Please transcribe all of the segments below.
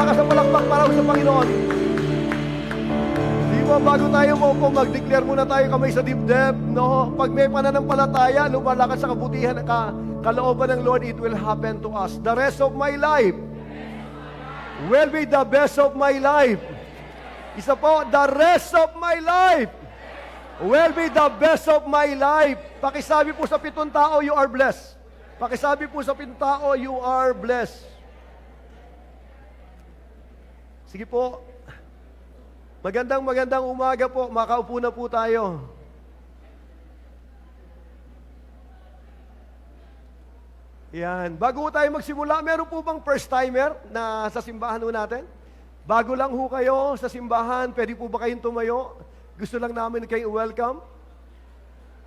malakas na palakpak para sa Panginoon. Di ba, bago tayo maupo, mag-declare muna tayo kamay sa dibdib, no? Pag may pananampalataya, lumalakad sa kabutihan, kalooban ng Lord, it will happen to us. The rest of my life will be the best of my life. Isa po, the rest of my life will be the best of my life. Pakisabi po sa 7 tao, you are blessed. Pakisabi po sa 7 tao, you are blessed. Sige po. Magandang umaga po. Makaupo na po tayo. Yan. Bago tayo magsimula, meron po bang first timer na sa simbahan ho natin? Bago lang ho kayo sa simbahan, pwede po ba kayong tumayo? Gusto lang namin kayo welcome.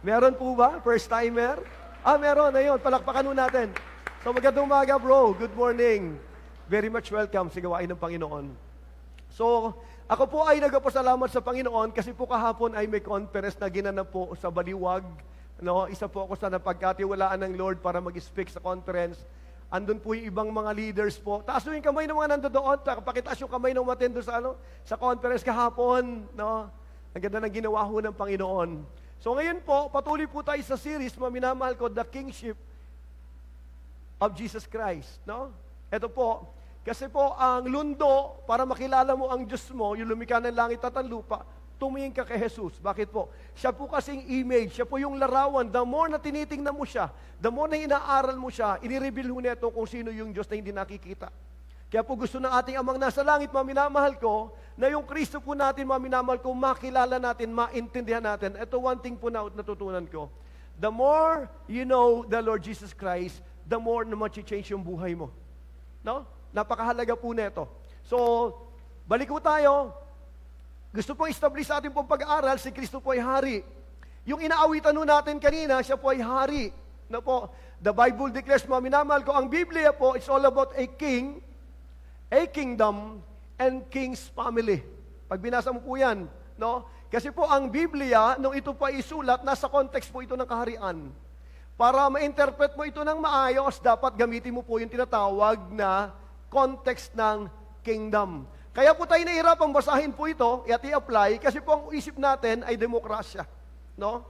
Meron po ba? First timer? Meron. Ayun, palakpakan ho natin. So magandang umaga bro. Good morning. Very much welcome sa gawain ng Panginoon. So, ako po ay nagpasalamat sa Panginoon kasi po kahapon ay may conference na ginanap po sa Baliwag. No, isa po ako sa napagkatiwalaan ng Lord para mag-speak sa conference. Andun po yung ibang mga leaders po. Taas yung kamay ng mga nandoon. Pakitaas yung kamay ng matendo sa conference kahapon. No? Ang ganda ng ginawa ho ng Panginoon. So ngayon po, patuloy po tayo sa series, minamahal ko, The Kingship of Jesus Christ. No? Ito po, kasi po ang lundo, para makilala mo ang Diyos mo, yung lumikha ng langit at ang lupa, tumingin ka kay Jesus. Bakit po? Siya po kasing image, siya po yung larawan. The more na tinitingnan mo siya, the more na inaaral mo siya, inireveal ho neto kung sino yung Diyos na hindi nakikita. Kaya po gusto ng ating amang nasa langit, maminamahal ko, na yung Kristo po natin, maminamahal ko, makilala natin, maintindihan natin. Ito one thing po na natutunan ko. The more you know the Lord Jesus Christ, the more na mag-change yung buhay mo. No? Napakahalaga po neto. So, balik po tayo. Gusto pong establish sa ating pong pag-aaral, si Kristo po ay hari. Yung inaawitan natin kanina, siya po ay hari. No po? The Bible declares, minamahal ko, ang Biblia po, it's all about a king, a kingdom, and king's family. Pag binasa mo po yan, no? Kasi po ang Biblia, nung ito po ay isulat, nasa context po ito ng kaharian. Para ma-interpret mo ito ng maayos, dapat gamitin mo po yung tinatawag na context ng kingdom. Kaya po tayo nahihirapang basahin po ito at i-apply kasi po ang isip natin ay demokrasya. No?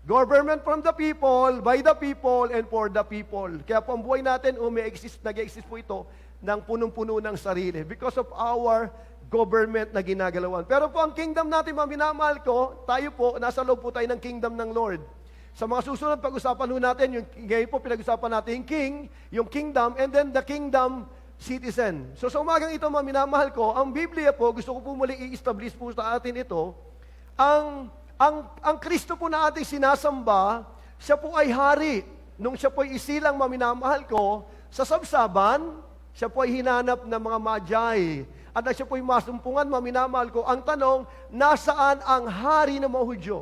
Government from the people, by the people, and for the people. Kaya po ang buhay natin, nag-exist po ito ng punong-puno ng sarili because of our government na ginagalawan. Pero po ang kingdom natin, minamahal ko, tayo po, nasa loob po tayo ng kingdom ng Lord. Sa mga susunod, pag-usapan ho natin, yung ngayon po pinag-usapan natin yung king, yung kingdom, and then the kingdom citizen. So sa umagang ito, minamahal ko, ang Biblia po, gusto ko po muli i-establish po sa atin ito, ang Kristo po na ating sinasamba, siya po ay hari. Nung siya po ay isilang minamahal ko, sa sabsaban, siya po ay hinanap ng mga magi. At siya po ay masumpungan, minamahal ko. Ang tanong, nasaan ang hari ng mga Hudyo?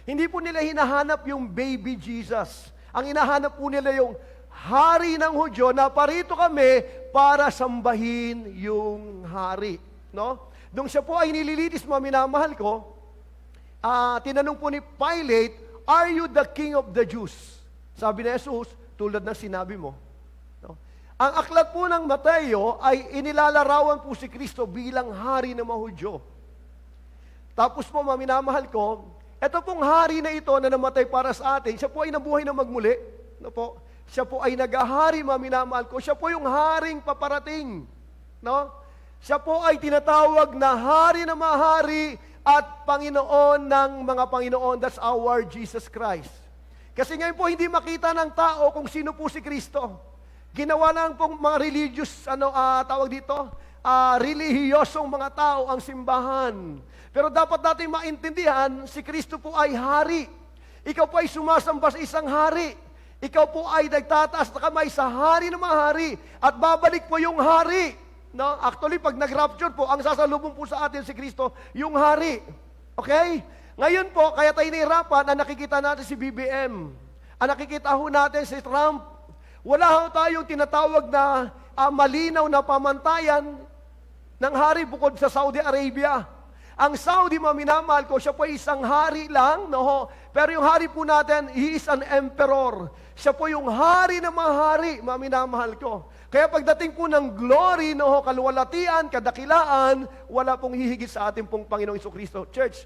Hindi po nila hinahanap yung baby Jesus. Ang hinahanap po nila yung hari ng Hudyo na parito kami para sambahin yung hari. No? Nung siya po ay nililitis, minamahal ko, tinanong po ni Pilate, "Are you the king of the Jews?" Sabi ni Jesus, tulad ng sinabi mo. No? Ang aklat po ng Mateo ay inilalarawan po si Kristo bilang hari ng mga Hudyo. Tapos po, minamahal ko, ito pong hari na ito na namatay para sa atin, siya po ay nabuhay na magmuli. No po? Siya po ay nag-ahari, minamahal ko. Siya po yung haring paparating. No? Siya po ay tinatawag na hari na mahari at Panginoon ng mga Panginoon. That's our Jesus Christ. Kasi ngayon po hindi makita ng tao kung sino po si Kristo. Ginawa lang pong mga religious, tawag dito, relihiyosong mga tao ang simbahan. Pero dapat natin maintindihan, si Kristo po ay hari. Ikaw po ay sumasamba sa isang hari. Ikaw po ay nagtataas na kamay sa hari ng mga hari at babalik po yung hari. No? Actually, pag nag-rapture po, ang sasalubong po sa atin si Kristo, yung hari. Okay? Ngayon po, kaya tayo nahihirapan, ang nakikita natin si BBM. Ang nakikita ho natin si Trump. Wala ho tayong tinatawag na malinaw na pamantayan ng hari bukod sa Saudi Arabia. Ang Saudi, mga minamahal ko, siya po ay isang hari lang, no? Pero yung hari po natin, he is an emperor. Siya po yung hari ng mga hari, mga minamahal ko. Kaya pagdating po ng glory, no, kaluwalhatian, kadakilaan, wala pong hihigit sa ating pong Panginoong Jesucristo. Church,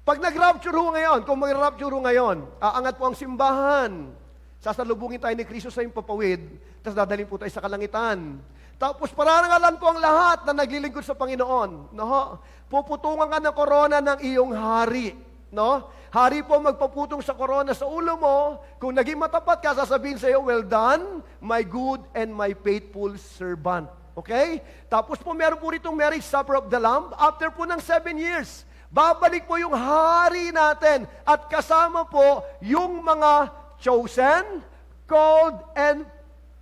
pag nag-rapture ho ngayon, kung mag-rapture ho ngayon, aangat po ang simbahan. Sasalubungin tayo ni Kristo sa impapawid, tapos dadalhin po tayo sa kalangitan. Tapos pararangalan po ang lahat na naglilingkod sa Panginoon. No? Puputungan ka ng korona ng iyong hari. No? Hari po magpaputong sa korona sa ulo mo. Kung naging matapat ka, sasabihin sa iyo, well done, my good and my faithful servant. Okay? Tapos po meron po ritong marriage supper of the Lamb. After po ng 7 years, babalik po yung hari natin. At kasama po yung mga chosen, called, and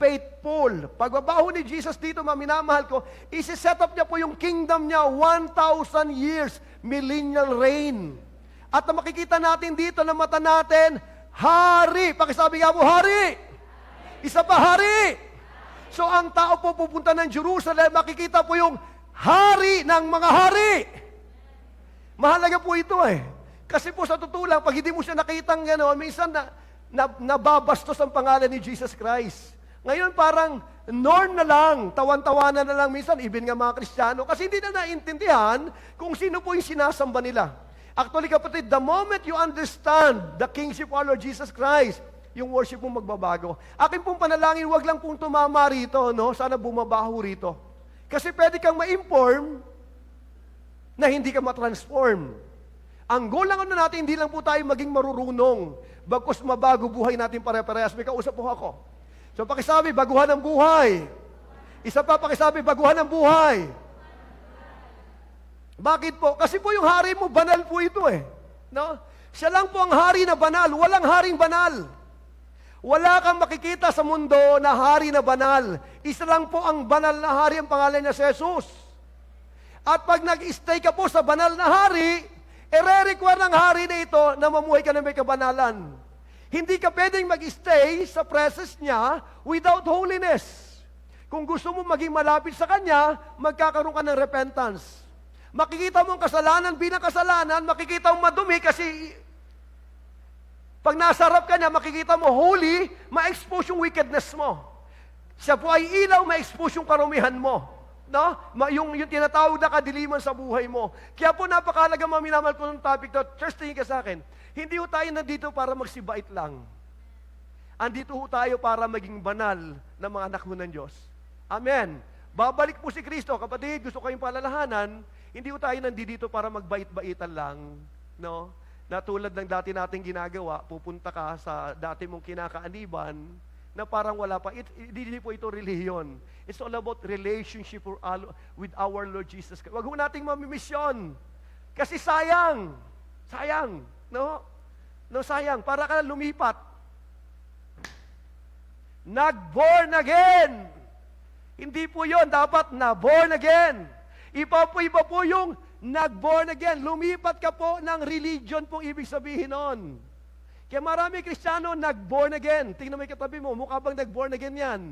faithful. Pagbabaho ni Jesus dito, minamahal ko, isi-set up niya po yung kingdom niya, 1,000 years, millennial reign. At na makikita natin dito na mata natin, hari. Pakisabi nga po, hari. Isa pa, hari. So ang tao po pupunta ng Jerusalem, makikita po yung hari ng mga hari. Mahalaga po ito eh. Kasi po sa totoo lang, pag hindi mo siya nakitang gano'n, minsan nababastos ang pangalan ni Jesus Christ. Ngayon parang norm na lang, tawan-tawanan na lang minsan, even nga mga Kristiyano, kasi hindi na naintindihan kung sino po yung sinasamba nila. Actually kapatid, the moment you understand the kingship of our Lord Jesus Christ, yung worship mo magbabago. Akin pong panalangin, wag lang pong tumama rito, no? Sana bumabaho rito. Kasi pwede kang ma-inform na hindi ka ma-transform. Ang goal lang natin, hindi lang po tayo maging marurunong, bagkus mabago buhay natin pare-parehas. May kausap po ako. So pakisabi, baguhan ang buhay. Isa pa, pakisabi, baguhan ang buhay. Bakit po? Kasi po yung hari mo, banal po ito eh. No? Siya lang po ang hari na banal. Walang haring banal. Wala kang makikita sa mundo na hari na banal. Isa lang po ang banal na hari, ang pangalan niya si Jesus. At pag nag-stay ka po sa banal na hari, ire-require ng hari na ito na mamuhay ka na may kabanalan. Hindi ka pwedeng mag-stay sa presence niya without holiness. Kung gusto mo maging malapit sa Kanya, magkakaroon ka ng repentance. Makikita mo ang kasalanan bilang kasalanan, makikita mo madumi kasi pag nasarap ka niya, makikita mo holy, ma-expose yung wickedness mo. Siya po ay ilaw, ma-expose yung karumihan mo. No? Yung tinatawag na kadiliman sa buhay mo. Kaya po napakalaga mga minamahal ko ng topic to. Church, tingin ka sa akin. Hindi ho tayo nandito para magsibait lang. Andito ho tayo para maging banal na mga anak mo ng Diyos. Amen. Babalik po si Kristo. Kapatid, gusto kayong palalahanan, hindi ho tayo nandito para magbait-baitan lang. No? Na tulad ng dati nating ginagawa, pupunta ka sa dati mong kinakaaniban, na parang wala pa. Hindi po ito relihiyon. It's all about relationship with our Lord Jesus Christ. Huwag ho nating mamimisyon. Kasi sayang. Sayang. No? No, sayang. Para ka na lumipat. Nag-born again. Hindi po yon. Dapat na-born again. Iba po yung nag-born again. Lumipat ka po ng religion pong ibig sabihin nun. Kaya marami Kristiyano nag-born again. Tingnan mo yung katabi mo, mukha bang nag-born again yan?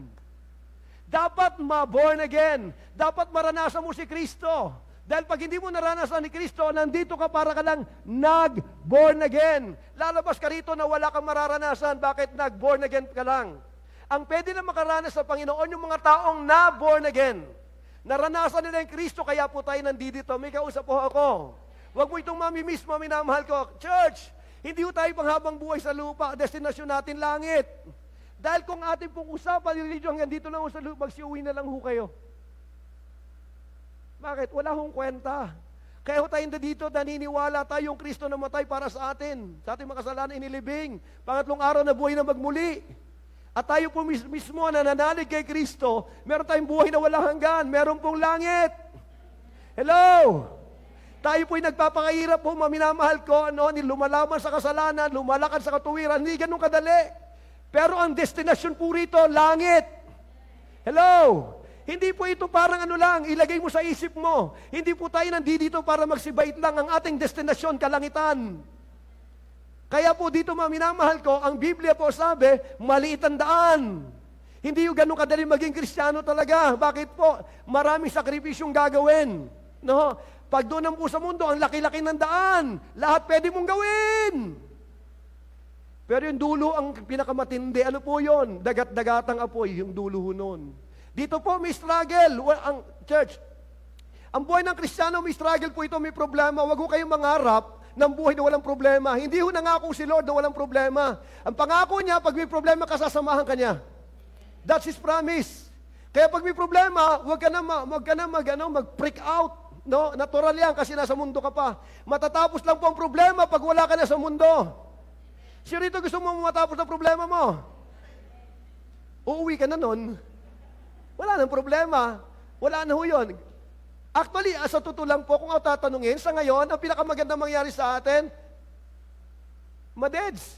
Dapat ma-born again. Dapat maranasan mo si Kristo. Dahil pag hindi mo naranasan ni Kristo, nandito ka para ka lang nag-born again. Lalabas ka rito na wala kang mararanasan. Bakit nag-born again ka lang? Ang pwede na makaranas sa Panginoon, yung mga taong na-born again. Naranasan nila yung Kristo, kaya po tayo nandito. May kausap po ako. Huwag mo itong mamimiss, minamahal ko. Church, hindi po tayo panghabang buhay sa lupa. Destinasyon natin langit. Dahil kung ating pong usapan, religion hanggang dito lang sa lupa, magsiuwi na lang ho kayo. Bakit? Wala hong kwenta. Kaya ho tayo dito, naniniwala tayong Kristo namatay para sa atin. Sa ating mga kasalanan inilibing. Pangatlong araw na buhay na magmuli. At tayo po mismo na nananalig kay Kristo, meron tayong buhay na walang hanggan. Meron pong langit. Hello! Tayo po'y nagpapakahirap po, minamahal ko, lumalaman sa kasalanan, lumalakad sa katuwiran, hindi ganun kadali. Pero ang destinasyon po rito, langit. Hello! Hindi po ito parang lang, ilagay mo sa isip mo. Hindi po tayo nandito para magsibait lang. Ang ating destinasyon, kalangitan. Kaya po dito minamahal ko, ang Biblia po sabi, maliit ang daan. Hindi yung ganun kadali maging Kristiyano talaga. Bakit po? Maraming sakripisyong gagawin. No? Pag doon ang po sa mundo, ang laki-laki ng daan. Lahat pwede mong gawin. Pero yung dulo ang pinakamatindi. Ano po yon? Dagat-dagatang apoy, yung dulo ho nun. Dito po may struggle. Ang church, ang buhay ng Kristiyano may struggle po ito, may problema. Huwag ho kayong mangarap ng buhay na walang problema. Hindi ho nangako si Lord na walang problema. Ang pangako niya, pag may problema, kasasamahan ka niya. That's His promise. Kaya pag may problema, huwag ka na mag-freak out. No? Natural yan kasi nasa mundo ka pa. Matatapos lang po ang problema pag wala ka na sa mundo. Sino rito gusto mo matapos ang problema mo? Uuwi ka na nun. Wala nang problema. Wala na ho yun. Actually, sa totoo lang po, kung ako tatanungin, sa ngayon, ang pinakamagandang mangyari sa atin, madeds.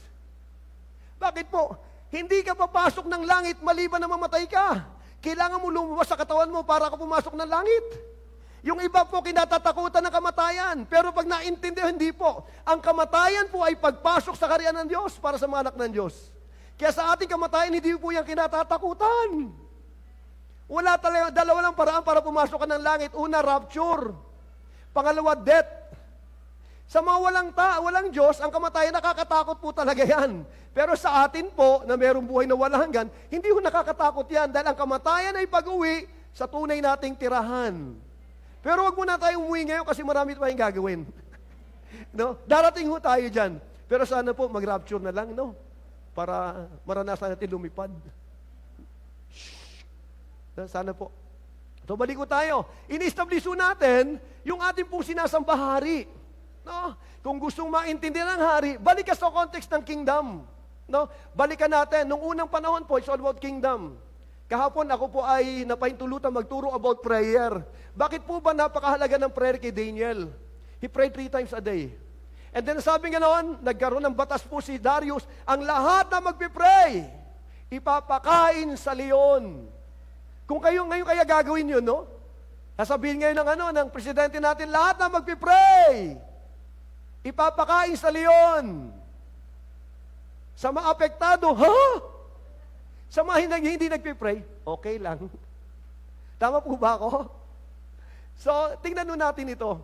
Bakit po? Hindi ka papasok ng langit maliban na mamatay ka. Kailangan mo lumabas sa katawan mo para ka pumasok ng langit. Yung iba po, kinatatakutan ng kamatayan. Pero pag naintindihan, hindi po. Ang kamatayan po ay pagpasok sa kaharian ng Diyos para sa mga anak ng Diyos. Kaya sa ating kamatayan, hindi po yung kinatatakutan. Wala talaga, dalawa lang paraan para pumasok ka ng langit. Una, rapture. Pangalawa, death. Sa mga walang Diyos, ang kamatayan nakakatakot po talaga yan. Pero sa atin po, na mayroong buhay na walang hanggan, hindi po nakakatakot yan dahil ang kamatayan ay pag-uwi sa tunay nating tirahan. Pero wag muna tayong umuwi ngayon kasi marami tayong gagawin. No? Darating ho tayo dyan. Pero sana po, mag-rapture na lang, no? Para maranasan natin lumipad. Sana po. So, balik ko tayo. Ini-establish natin yung ating pong sinasambang hari. No? Kung gustong maintindihan ng hari, balik ka sa context ng kingdom. No? Balikan natin. Nung unang panahon po, it's all about kingdom. Kahapon ako po ay napahintulutan magturo about prayer. Bakit po ba napakahalaga ng prayer kay Daniel? He prayed 3 times a day. And then sabi nga noon, nagkaroon ng batas po si Darius, ang lahat na magpipray, ipapakain sa leon. Kung kayo ngayon kaya gagawin yun, no? Sasabihin ngayon ng presidente natin, lahat na magpipray, ipapakain sa leon. Sa mga apektado, sa mga hindi nagpipray, okay lang. Tama po ba ako? So, tingnan nun natin ito.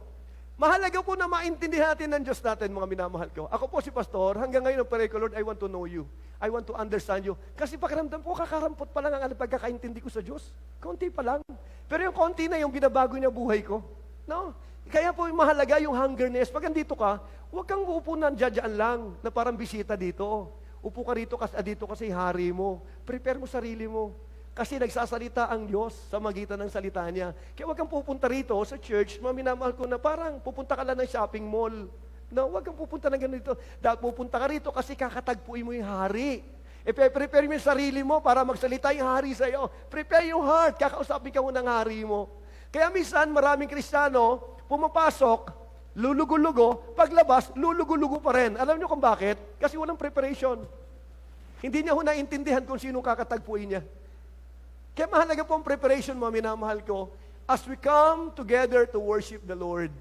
Mahalaga po na maintindihan natin ng Diyos natin, mga minamahal ko. Ako po si Pastor, hanggang ngayon ang pray ko, Lord, I want to know you. I want to understand you. Kasi pakiramdam ko, kakarampot pa lang ang pagkakaintindi ko sa Diyos. Konti pa lang. Pero yung konti na yung binabago niya buhay ko. No? Kaya po mahalaga yung hungerness. Pag andito ka, huwag kang uupo na dyan lang, na parang bisita dito. Upo ka rito kasi hari mo. Prepare mo sarili mo. Kasi nagsasalita ang Diyos sa magitan ng salita niya. Kaya huwag kang pupunta rito sa church, minamahal ko na parang pupunta ka lang ng shopping mall. No, huwag kang pupunta ng ganito. Dahil pupunta ka rito kasi kakatagpuin mo yung hari. Prepare mo yung sarili mo para magsalita yung hari sa iyo. Prepare yung heart, kakausapin ka mo ng hari mo. Kaya minsan maraming Kristiyano, pumapasok, lulugo-lugo, paglabas, lulugo-lugo pa rin. Alam niyo kung bakit? Kasi walang preparation. Hindi niya naintindihan kung sino kakatagpuin niya. Kaya mahalaga po ang preparation, mga minamahal ko, as we come together to worship the Lord.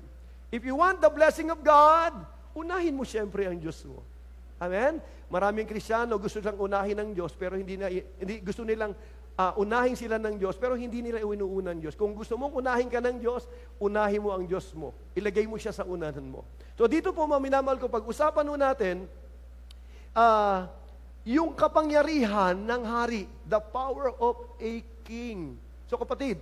If you want the blessing of God, unahin mo siyempre ang Diyos mo. Amen? Maraming Kristiyano gusto nilang unahin ng Diyos, pero hindi gusto nilang unahin sila ng Diyos, pero hindi nila inuuna ng Diyos. Kung gusto mong unahin ka ng Diyos, unahin mo ang Diyos mo. Ilagay mo siya sa unahan mo. So dito po, mga minamahal ko, pag-usapan mo natin, yung kapangyarihan ng hari, the power of a king. So kapatid,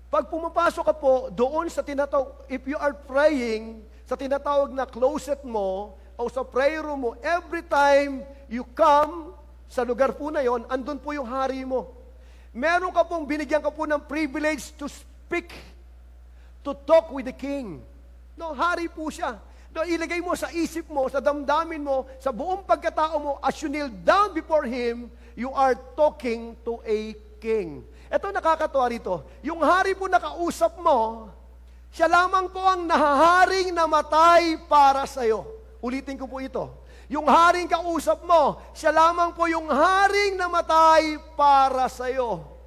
pag pumapasok ka po doon sa tinatawag, if you are praying, sa tinatawag na closet mo, o sa prayer room mo, every time you come sa lugar po na yon, andun po yung hari mo. Meron ka pong, binigyan ka po ng privilege to speak, to talk with the king. No, hari po siya. No, ilagay mo sa isip mo, sa damdamin mo, sa buong pagkatao mo, as you kneel down before Him, you are talking to a king. Ito nakakatuwa rito. Yung hari po nakausap mo, siya lamang po ang nahaharing namatay para sa'yo. Ulitin ko po ito. Yung haring kausap mo, siya lamang po yung haring namatay para sa'yo.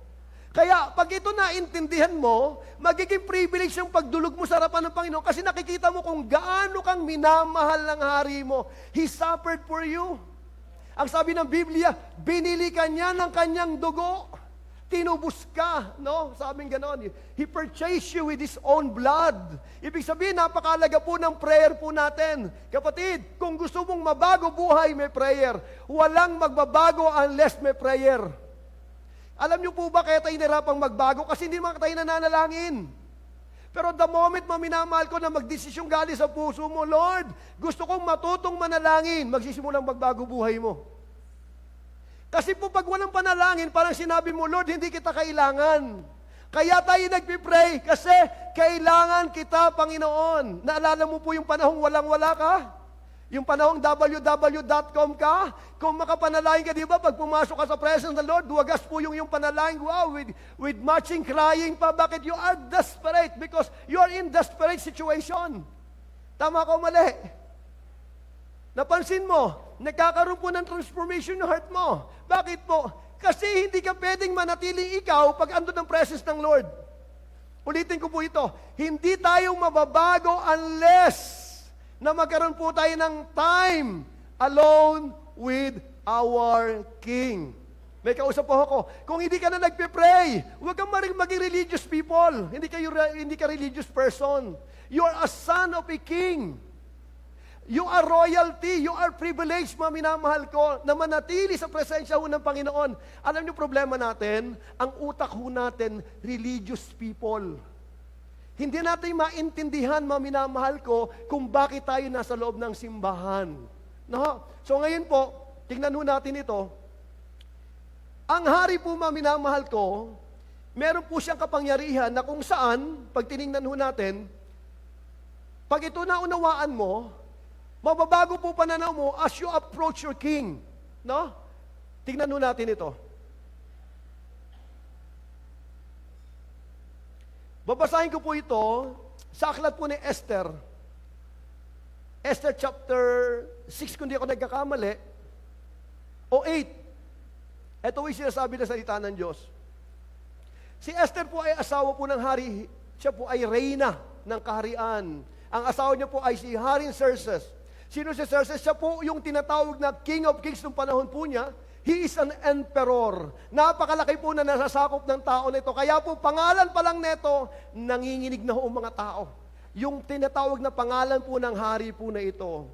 Kaya, pag ito naintindihan mo, magiging privilege yung pagdulog mo sa harapan ng Panginoon kasi nakikita mo kung gaano kang minamahal ng hari mo. He suffered for you. Ang sabi ng Biblia, binili ka niya ng kanyang dugo Tinubos ka, no? Sabing ganon. He purchased you with His own blood. Ibig sabihin, napakalaga po ng prayer po natin. Kapatid, kung gusto mong mabago buhay, may prayer. Walang magbabago unless may prayer. Alam niyo po ba kaya tayo nirapang magbago? Kasi hindi naman tayo nananalangin. Pero the moment maminamahal ko na magdesisyon galing sa puso mo, Lord, gusto kong matutong manalangin, magsisimulang magbago buhay mo. Kasi po pag walang panalangin, parang sinabi mo, Lord, hindi kita kailangan. Kaya tayo nagpipray kasi kailangan kita, Panginoon. Naalala mo po yung panahong walang-wala ka? Yung panahong www.com ka? Kung makapanalangin ka, di ba? Pag pumasok ka sa presence ng Lord, duwagas po yung panalangin. Wow, with matching crying pa. Bakit? You are desperate because you are in desperate situation. Tama ko mali? Napansin mo, nagkakaroon po ng transformation ng heart mo. Bakit po? Kasi hindi ka pwedeng manatiling ikaw pag andun ang presence ng Lord. Ulitin ko po ito, hindi tayo mababago unless na magkaroon po tayo ng time alone with our King. May kausap po ako, kung hindi ka na nagpe-pray, huwag kang maging religious people. Hindi ka religious person. You are a son of a king. You are royalty, you are privileged, mga minamahal ko, na manatili sa presensya ho ng Panginoon. Alam niyo problema natin, ang utak ho natin, religious people. Hindi natin maintindihan, mga minamahal ko, kung bakit tayo nasa loob ng simbahan. No? So ngayon po, tingnan ho natin ito. Ang hari po, mga minamahal ko, meron po siyang kapangyarihan na kung saan, pag tinignan ho natin, pag ito naunawaan mo, mababago po pananaw mo as you approach your king. No? Tingnan nun natin ito. Babasahin ko po ito sa aklat po ni Esther. Esther chapter 6, kung di ako nagkakamali, o 8. Ito ay sinasabi na salita ng Diyos. Si Esther po ay asawa po ng hari. Siya po ay reyna ng kaharian. Ang asawa niya po ay si Haring Xerxes. Sino si Xerxes? Siya po yung tinatawag na King of Kings noong panahon po niya. He is an emperor. Napakalaki po na nasasakop ng tao na ito. Kaya po, pangalan pa lang nito, nanginginig na ho ang mga tao. Yung tinatawag na pangalan po ng hari po na ito.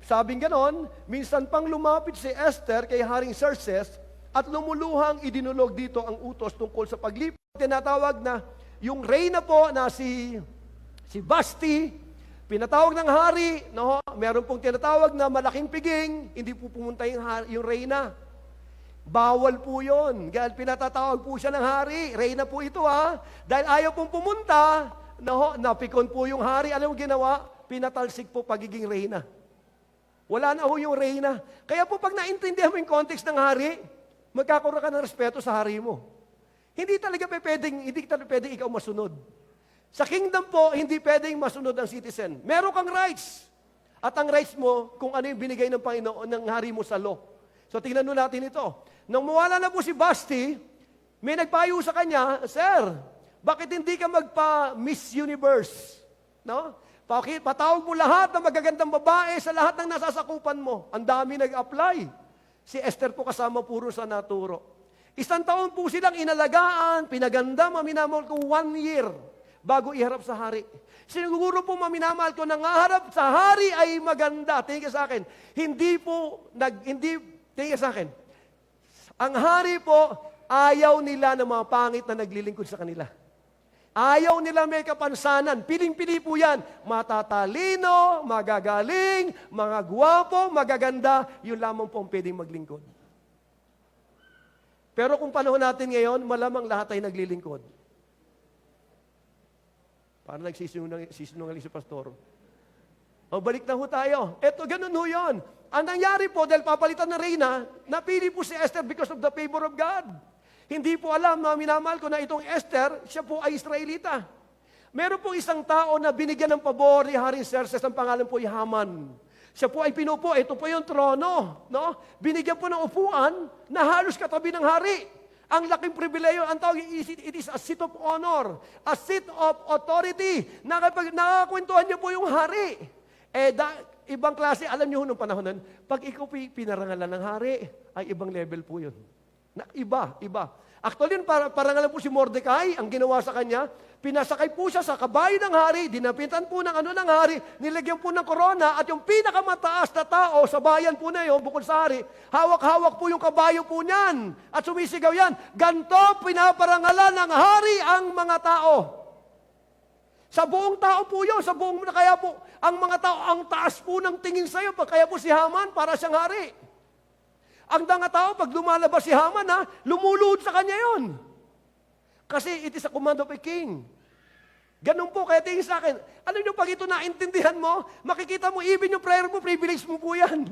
Sabing ganon, minsan pang lumapit si Esther kay Haring Xerxes at lumuluhang idinulog dito ang utos tungkol sa paglipat. Tinatawag na yung reyna po na si Vashti, pinatawag ng hari, no? Meron pong tinatawag na malaking piging, hindi po pumunta yung reyna. Bawal po yun. Dahil pinatatawag po siya ng hari. Reyna po ito Dahil ayaw pong pumunta, no? Napikon po yung hari. Alam mo ginawa? Pinatalsik po pagiging reyna. Wala na ho yung reyna. Kaya po pag naintindihan mo yung context ng hari, magkakaroon ka ng respeto sa hari mo. Hindi talaga pwedeng ikaw masunod. Sa kingdom po, hindi pwedeng masunod ang citizen. Meron kang rights. At ang rights mo, kung ano yung binigay ng Panginoon, ng hari mo sa law. So, tingnan nun natin ito. Nung mawala na po si Vashti, may nagpayo sa kanya, Sir, bakit hindi ka magpa-Miss Universe? No? Patawag mo lahat ng magagandang babae sa lahat ng nasasakupan mo. Ang dami nag-apply. Si Esther po kasama puro sa naturo. 1 taon po silang inalagaan, pinaganda, maminamahal ko 1 year bago iharap sa hari. Siguro po maminamahal ko, nangaharap sa hari ay maganda. Tingin ka sa akin. Tingin ka sa akin. Ang hari po, ayaw nila ng mga pangit na naglilingkod sa kanila. Ayaw nila may kapansanan. Piling-pili po yan. Matatalino, magagaling, mga gwapo, magaganda, yun lamang po ang pwedeng maglingkod. Pero kung panahon natin ngayon, malamang lahat ay naglilingkod. Parang nagsisinungaling si pastor. O, balik na ho tayo. Eto, ganun ho yun. Ang nangyari po, dahil papalitan ng reyna, napili po si Esther because of the favor of God. Hindi po alam na minamahal ko na itong Esther, siya po ay Israelita. Meron po isang tao na binigyan ng pabor ni Haring Xerxes, ang pangalan po ay Haman. Siya po ay pinupo, ito po yung trono. No? Binigyan po ng upuan na halos katabi ng hari. Ang laking pribileyo, ang tawag, it is a seat of honor, a seat of authority. Nakakwentuhan niyo po yung hari. Ibang klase, alam niyo nung panahon nun, pag ikaw pinarangalan ng hari, ay ibang level po yun. Iba. Actually, parangalan po si Mordecai, ang ginawa sa kanya, pinasakay po siya sa kabayo ng hari, dinapitan po ng ng hari, nilagyan po ng korona, at yung pinakamataas na tao sa bayan po na yun, bukod sa hari, hawak-hawak po yung kabayo po niyan, at sumisigaw yan, ganto pinaparangalan ng hari ang mga tao. Sa buong tao po yun, kaya po, ang mga tao, ang taas po ng tingin sa iyo, kaya po si Haman, para siyang hari. Ang mga tao, pag lumalabas si Haman, lumuluhod sa kanya yon. Kasi it is a command of a king. Ganun po, kaya tingin sa akin, alam nyo, pag ito naintindihan mo, makikita mo, even yung prayer mo, privilege mo po yan.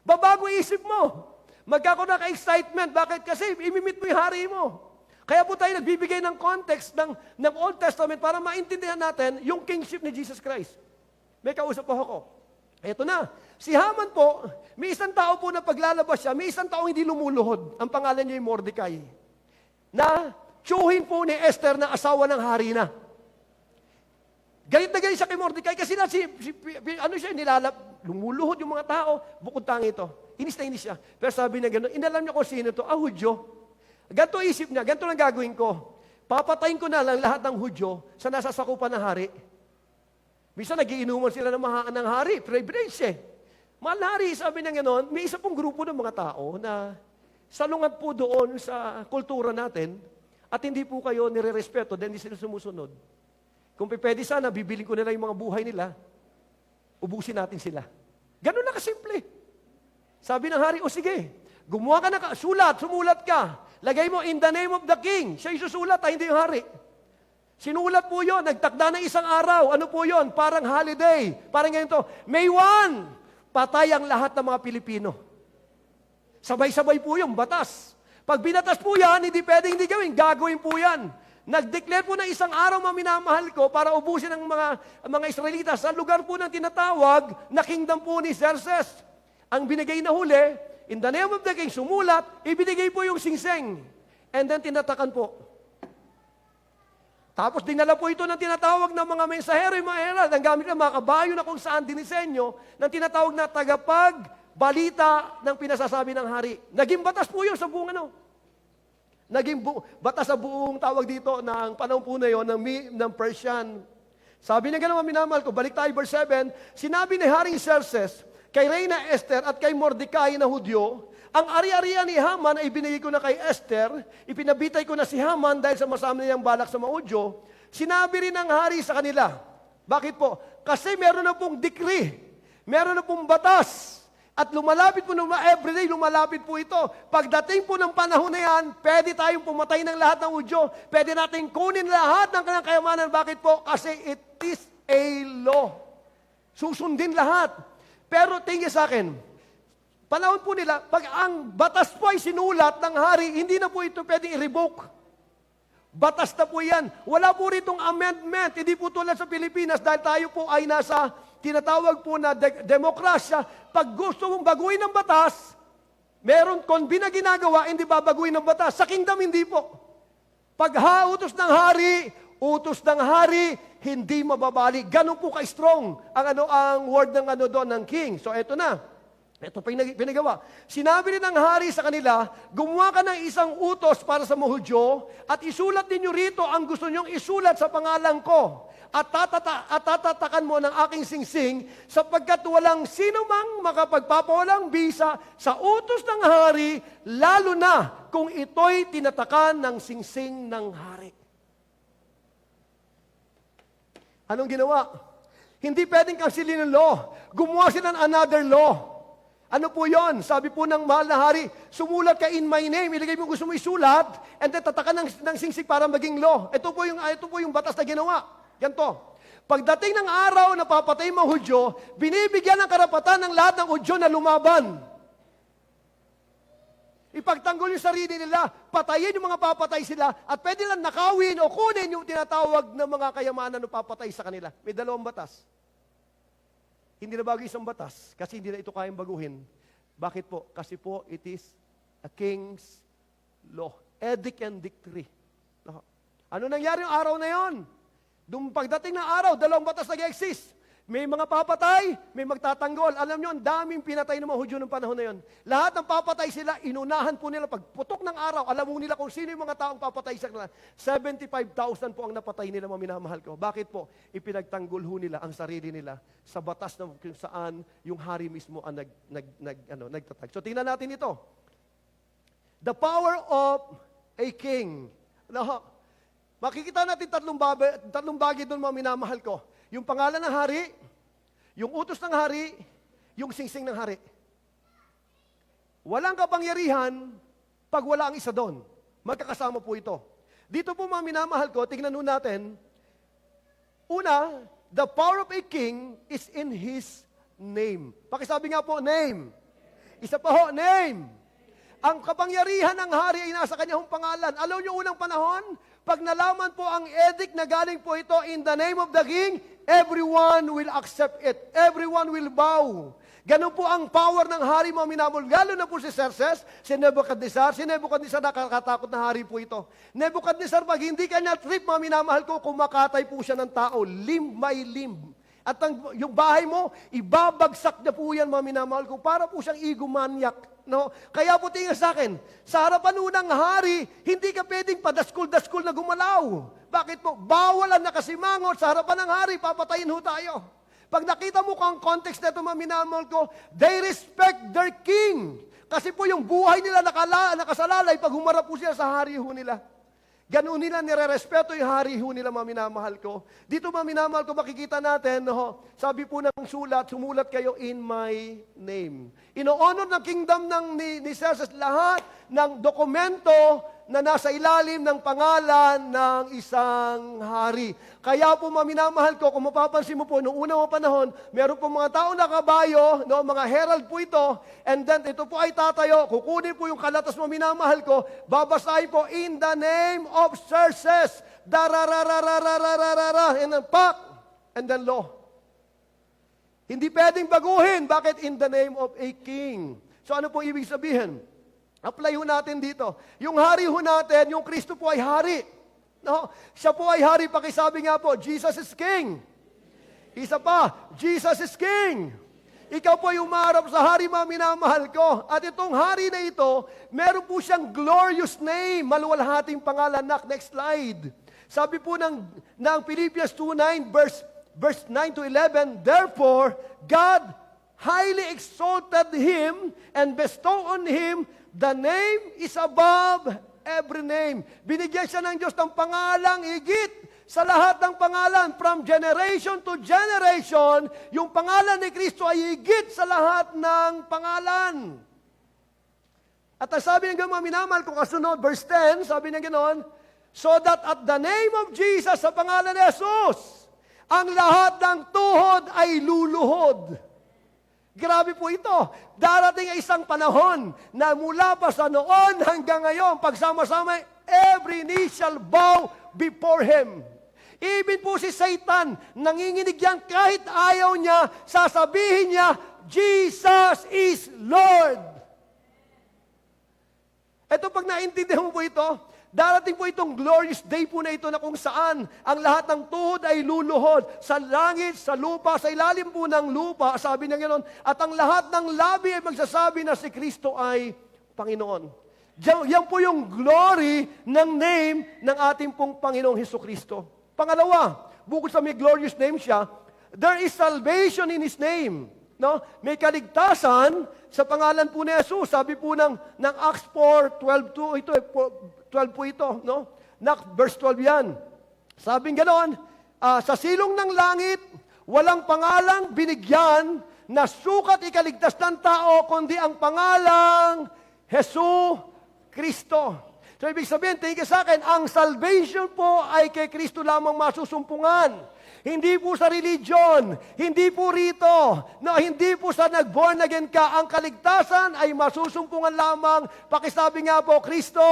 Babago isip mo. Magkakaroon na ka-excitement. Bakit? Kasi imimit mo yung hari mo. Kaya po tayo nagbibigay ng context ng Old Testament para maintindihan natin yung kingship ni Jesus Christ. May kausap po ako. Ito na. Si Haman po, may isang tao po na paglalabas siya, may isang tao hindi lumuluhod. Ang pangalan niya ay Mordecai. Na tiyuhin po ni Esther na asawa ng hari na. Galit na galit siya kay Mordecai kasi lumuluhod yung mga tao, bukod tangi ito. Inis na inis siya. Pero sabi niya gano'n, inalam niya kung sino ito, Hudyo. Ganito isip niya, ganito lang gagawin ko. Papatayin ko na lang lahat ng Hudyo sa nasasakupan ng hari. Minsan nagiinuman sila ng hari, privilege eh. Mahal na hari, sabi niya gano'n, may isa pong grupo ng mga tao na salungat po doon sa kultura natin at hindi po kayo nire-respeto dahil hindi sila sumusunod. Kung pwede sana, bibiling ko nila yung mga buhay nila, ubusin natin sila. Ganun na kasimple. Sabi ng hari, o sige, gumawa ka na, sumulat ka. Lagay mo, in the name of the king. Siya yung susulat, hindi yung hari. Sinulat po yun, nagtakda ng isang araw. Ano po yun? Parang holiday. Parang ganito, May 1, patay ang lahat ng mga Pilipino. Sabay-sabay po yung batas. Pag binatas po yan, hindi pwedeng hindi gawin. Gagawin po yan. Nag-declare po ng isang araw minamahal ko para ubusin ng mga Israelita sa lugar po ng tinatawag na kingdom po ni Xerxes. Ang binigay na huli, in the name of the king, sumulat, ibinigay po yung singseng. And then tinatakan po. Tapos dinala po ito ng tinatawag ng mga mensahero, yung mga herald, ang gamit ng mga kabayo na kung saan dinisenyo, ng tinatawag na tagapag-balita ng pinasasabi ng hari. Naging batas po yun sa buong Naging batas sa buong tawag dito ng panahon po na yun, ng Persian. Sabi niya gano'n, minamahal ko, balik tayo verse 7, sinabi ni Haring Xerxes, kay Reyna Esther at kay Mordecai na Hudyo, ang ari-arian ni Haman ay binigay ko na kay Esther, ipinabitay ko na si Haman dahil sa masama niyang balak sa mga Hudyo. Sinabi rin ng hari sa kanila. Bakit po? Kasi meron na pong decree, meron na pong batas, at lumalapit po everyday, lumalapit po ito. Pagdating po ng panahon na yan, pwede tayong pumatay ng lahat ng Hudyo, pwede natin kunin lahat ng kanyang kayamanan. Bakit po? Kasi it is a law. Susundin lahat. Pero tingin sa akin, panahon po nila, pag ang batas po ay sinulat ng hari, hindi na po ito pwedeng i-revoke. Batas na po yan. Wala po ritong amendment. Hindi po tulad sa Pilipinas dahil tayo po ay nasa tinatawag po na demokrasya. Pag gusto mong baguhin ng batas, meron konbi na ginagawa, hindi babaguhin ng batas. Sa kingdom, hindi po. Pag utos ng hari, hindi mababali. Ganun po ka-strong ang word ng king. So, eto na. Ito pa yung pinagawa. Sinabi rin ng hari sa kanila, gumawa ka ng isang utos para sa mga Hudyo at isulat ninyo rito ang gusto nyong isulat sa pangalan ko. At tatatakan mo ng aking singsing sapagkat walang sino mang makapagpapawalang bisa sa utos ng hari, lalo na kung ito'y tinatakan ng singsing ng hari. Anong ginawa? Hindi pwedeng kansilin ng law. Gumawa sila ng another law. Ano po yon? Sabi po ng mahal na hari, sumulat ka in my name, ilagay mo gusto mo isulat, and then tatakan ng singsing para maging law. Ito po yung batas na ginawa. Ganto. Pagdating ng araw na papatay mga Hudyo, binibigyan ng karapatan ng lahat ng Hudyo na lumaban. Ipagtanggol yung sarili nila, patayin yung mga papatay sila, at pwede lang nakawin o kunin yung tinatawag ng mga kayamanan na papatay sa kanila. May dalawang batas. Hindi na bago isang batas kasi hindi na ito kayang baguhin. Bakit po? Kasi po it is a king's law. Edict and decree. Ano nangyari yung araw na yon? Pagdating ng araw, dalawang batas nag-exist. May mga papatay, may magtatanggol. Alam nyo, ang daming pinatay ng mga Hudyo ng panahon na yun. Lahat ng papatay sila, inunahan po nila. Pagputok ng araw, alam mo nila kung sino yung mga taong papatay sa kanila. 75,000 po ang napatay nila, mga minamahal ko. Bakit po? Ipinagtanggol ho nila ang sarili nila sa batas na kung saan yung hari mismo ang nagtatag. So tingnan natin ito. The power of a king. No? Makikita natin tatlong bagay doon, mga minamahal ko. Yung pangalan ng hari, yung utos ng hari, yung singsing ng hari. Walang kapangyarihan pag wala ang isa doon. Magkakasama po ito. Dito po, mga minamahal ko, tingnan nun natin. Una, the power of a king is in his name. Pakisabi nga po, name. Isa pa ho, name. Ang kapangyarihan ng hari ay nasa kanyang pangalan. Alam niyo unang panahon, pag nalaman po ang edict na galing po ito in the name of the king, everyone will accept it. Everyone will bow. Ganun po ang power ng hari, mga minamahal. Lalo na po si Xerxes, si Nebuchadnezzar. Si Nebuchadnezzar, nakakatakot na hari po ito. Nebuchadnezzar, pag hindi kanya trip, mga minamahal ko, kumakatay po siya ng tao, limb by limb. At yung bahay mo, ibabagsak niya po yan, mga minamahal ko, para po siyang egomaniac. No? Kaya po tingnan sa akin, sa harapan ng hari, hindi ka pwedeng padaskul-daskul na gumalaw. Bakit po? Bawal ang nakasimangot sa harapan ng hari, papatayin ho tayo. Pag nakita mo kung ang context na ito, mga minamahal ko, they respect their king. Kasi po yung buhay nila nakasalalay pag humarap po siya sa hari ho nila. Ganun nila nire-respeto yung hari ho nila, mga minamahal ko. Dito, mga minamahal ko, makikita natin, no, sabi po ng sulat, sumulat kayo in my name. Ino-honor ng kingdom ni Xerxes lahat ng dokumento na nasa ilalim ng pangalan ng isang hari. Kaya po, mga minamahal ko, kung mapapansin mo po, noong unang panahon, meron po mga taong nakabayo, no, mga herald po ito, and then ito po ay tatayo, kukunin po yung kalatas, mga minamahal ko, babasahin po, in the name of Xerxes, darararararararara, and then pak, and then law. Hindi pwedeng baguhin. Bakit? In the name of a king. So ano po ibig sabihin? Apply ho natin dito. Yung hari ho natin, yung Kristo po ay hari. No? Siya po ay hari, pakisabi nga po, Jesus is King. Isa pa, Jesus is King. Ikaw po yung maharap sa hari, mga minamahal ko. At itong hari na ito, meron po siyang glorious name, maluwalhating pangalan. Next slide. Sabi po ng Philippians 2:9, verse 9 to 11, therefore, God highly exalted him and bestowed on him the name is above every name. Binigyan siya ng Diyos ng pangalang higit sa lahat ng pangalan. From generation to generation, yung pangalan ni Kristo ay higit sa lahat ng pangalan. At ang sabi ng mga minamahal ko kasunod, verse 10, sabi ng ganoon, so that at the name of Jesus, sa pangalan ni Jesus, ang lahat ng tuhod ay luluhod. Grabe po ito. Darating ay isang panahon na mula pa sa noon hanggang ngayon, pagsama-sama, every knee shall bow before Him. Even po si Satan, nanginginig yan kahit ayaw niya, sasabihin niya, Jesus is Lord. Ito pag naintindihan mo po ito, darating po itong glorious day po na ito na kung saan ang lahat ng tuhod ay luluhod sa langit, sa lupa, sa ilalim po ng lupa, sabi niya ganoon, at ang lahat ng labi ay magsasabi na si Kristo ay Panginoon. Yan po yung glory ng name ng ating pong Panginoong Hesukristo. Pangalawa, bukod sa may glorious name siya, there is salvation in His name. No? May kaligtasan sa pangalan po ni Jesus. Sabi po ng Acts 4:12 ito 12 po ito, no? Verse 12 yan. Sabing ganoon, sa silong ng langit, walang pangalang binigyan na sukat ikaligtas ng tao, kundi ang pangalang Hesu Kristo. So ibig sabihin, tingin sa akin, ang salvation po ay kay Kristo lamang masusumpungan. Hindi po sa religion, hindi po rito, no, hindi po sa nag-born again ka. Ang kaligtasan ay masusumpungan lamang, pakisabi nga po, Kristo.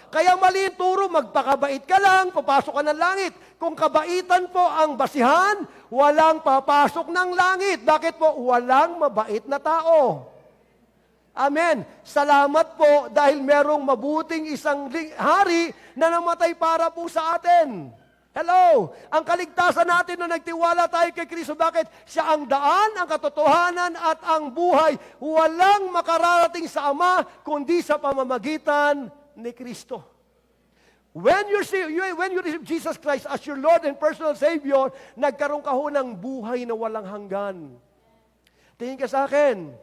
Kaya mali ang turo, magpakabait ka lang, papasok ka ng langit. Kung kabaitan po ang basihan, walang papasok ng langit. Bakit po? Walang mabait na tao. Amen. Salamat po dahil merong mabuting isang hari na namatay para po sa atin. Hello! Ang kaligtasan natin na nagtiwala tayo kay Kristo. Bakit? Siya ang daan, ang katotohanan at ang buhay. Walang makararating sa Ama kundi sa pamamagitan ni Kristo. When you receive Jesus Christ as your Lord and personal Savior, nagkaroon ka ho ng buhay na walang hanggan. Tingin ka sa akin,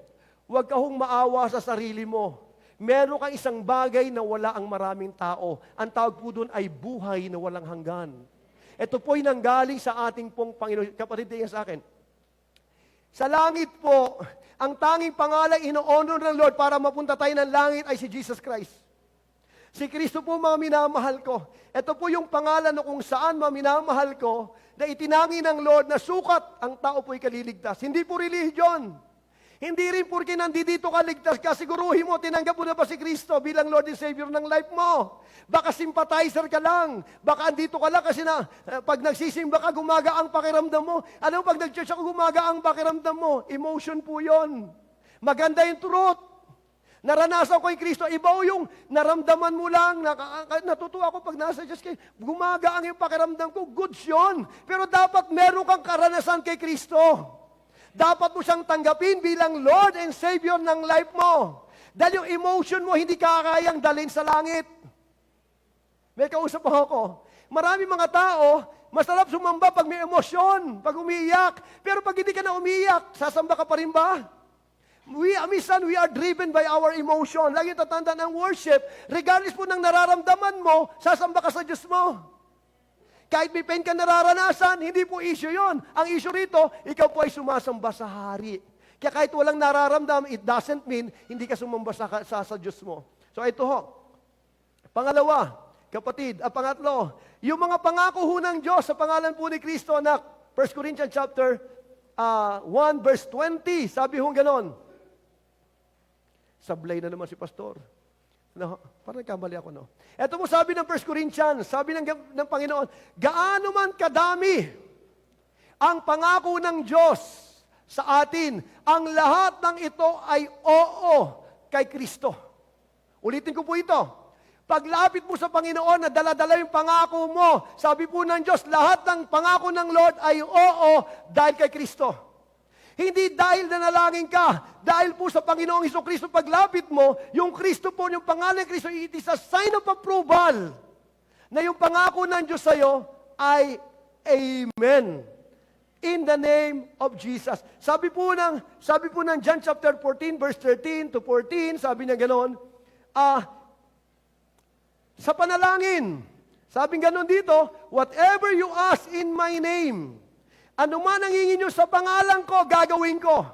huwag ka hong maawa sa sarili mo. Meron kang isang bagay na wala ang maraming tao. Ang tawag po doon ay buhay na walang hanggan. Ito po'y nanggaling sa ating pong Panginoon. Kapatid, tingin sa akin. Sa langit po, ang tanging pangalan ino-honor ng Lord para mapunta tayo ng langit ay si Jesus Christ. Si Kristo po mga minamahal ko. Ito po yung pangalan na kung saan mga minamahal ko na itinangi ng Lord na sukat ang tao po'y kaliligtas. Hindi po religion. Hindi rin porque nandito ka ligtas ka, siguruhin mo, tinanggap mo na ba si Kristo bilang Lord and Savior ng life mo? Baka sympathizer ka lang. Baka andito ka lang kasi pag nagsisimba ka, gumaga ang pakiramdam mo. Ano, pag nag-church ako, gumaga ang pakiramdam mo. Emotion po yon. Maganda yung truth. Naranasan ko yung Kristo. Iba yung naramdaman mo lang. Natutuwa ako pag nasa Diyos kayo. Gumaga ang yung pakiramdam ko. Goods yun. Pero dapat meron kang karanasan kay Kristo. Dapat mo siyang tanggapin bilang Lord and Savior ng life mo. Dahil yung emotion mo, hindi kakayang dalhin sa langit. May kausap ako. Marami mga tao, masarap sumamba pag may emosyon, pag umiiyak. Pero pag hindi ka na umiiyak, sasamba ka pa rin ba? Minsan, we are driven by our emotion. Lagi tatanda ng worship, regardless po ng nararamdaman mo, sasamba ka sa Diyos mo. Kahit may pain ka nararanasan, hindi po issue yon. Ang issue rito, ikaw po ay sumasamba sa hari. Kaya kahit walang nararamdam, it doesn't mean hindi ka sumamba sa Diyos mo. So ito ho. Pangalawa, kapatid, pangatlo, yung mga pangako ho ng Diyos sa pangalan po ni Kristo na 1 Corinthians chapter 1 verse 20, sabi ho ganon. Sablay na naman si pastor. No, parang nagkamali ako, no? Ito mo sabi ng 1 Corinthians, sabi ng Panginoon, gaano man kadami ang pangako ng Diyos sa atin, ang lahat ng ito ay oo kay Kristo. Ulitin ko po ito. Paglapit mo sa Panginoon na dala-dala yung pangako mo, sabi po ng Diyos, lahat ng pangako ng Lord ay oo dahil kay Kristo. Hindi dahil nanalangin ka, dahil po sa Panginoong Hesus-Kristo paglapit mo, yung Kristo po, yung pangalan ng Kristo, it is a sign of approval na yung pangako ng Diyos sa'yo ay Amen. In the name of Jesus. Sabi po ng John chapter 14, verse 13 to 14, sabi niya ganon, sa panalangin, sabi ganon dito, whatever you ask in my name, ano man ang hingin nyo sa pangalan ko, gagawin ko.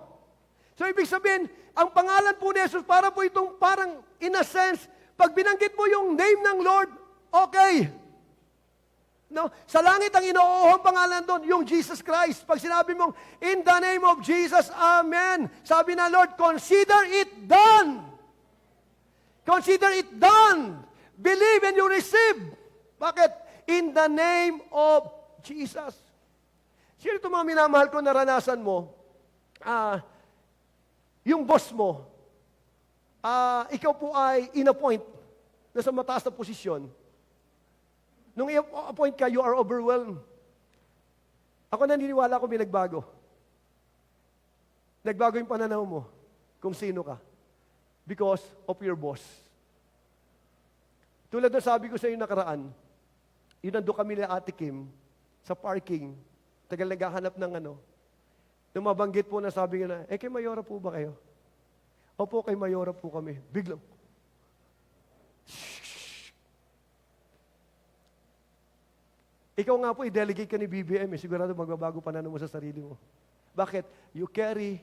So, ibig sabihin, ang pangalan po ni Jesus, para po itong parang, in a sense, pag binanggit mo yung name ng Lord, okay. No? Sa langit, ang inoohong pangalan doon, yung Jesus Christ. Pag sinabi mong, in the name of Jesus, Amen. Sabi na, Lord, consider it done. Consider it done. Believe and you receive. Bakit? In the name of Jesus. Sino ito mga minamahal ko, naranasan mo, yung boss mo, ikaw po ay in-appoint na sa mataas na posisyon. Nung i-appoint ka, you are overwhelmed. Ako naniniwala ko may nagbago. Nagbago yung pananaw mo kung sino ka. Because of your boss. Tulad na sabi ko sa iyo nakaraan, yun nando kami ni Ate Kim sa parking, tagal naghahanap ng nung mabanggit po na sabi nga na, kay Mayora po ba kayo? Opo, kay Mayora po kami. Biglang. Ikaw nga po, i-delegate ka ni BBM, sigurado magbabago pananaw mo sa sarili mo. Bakit? You carry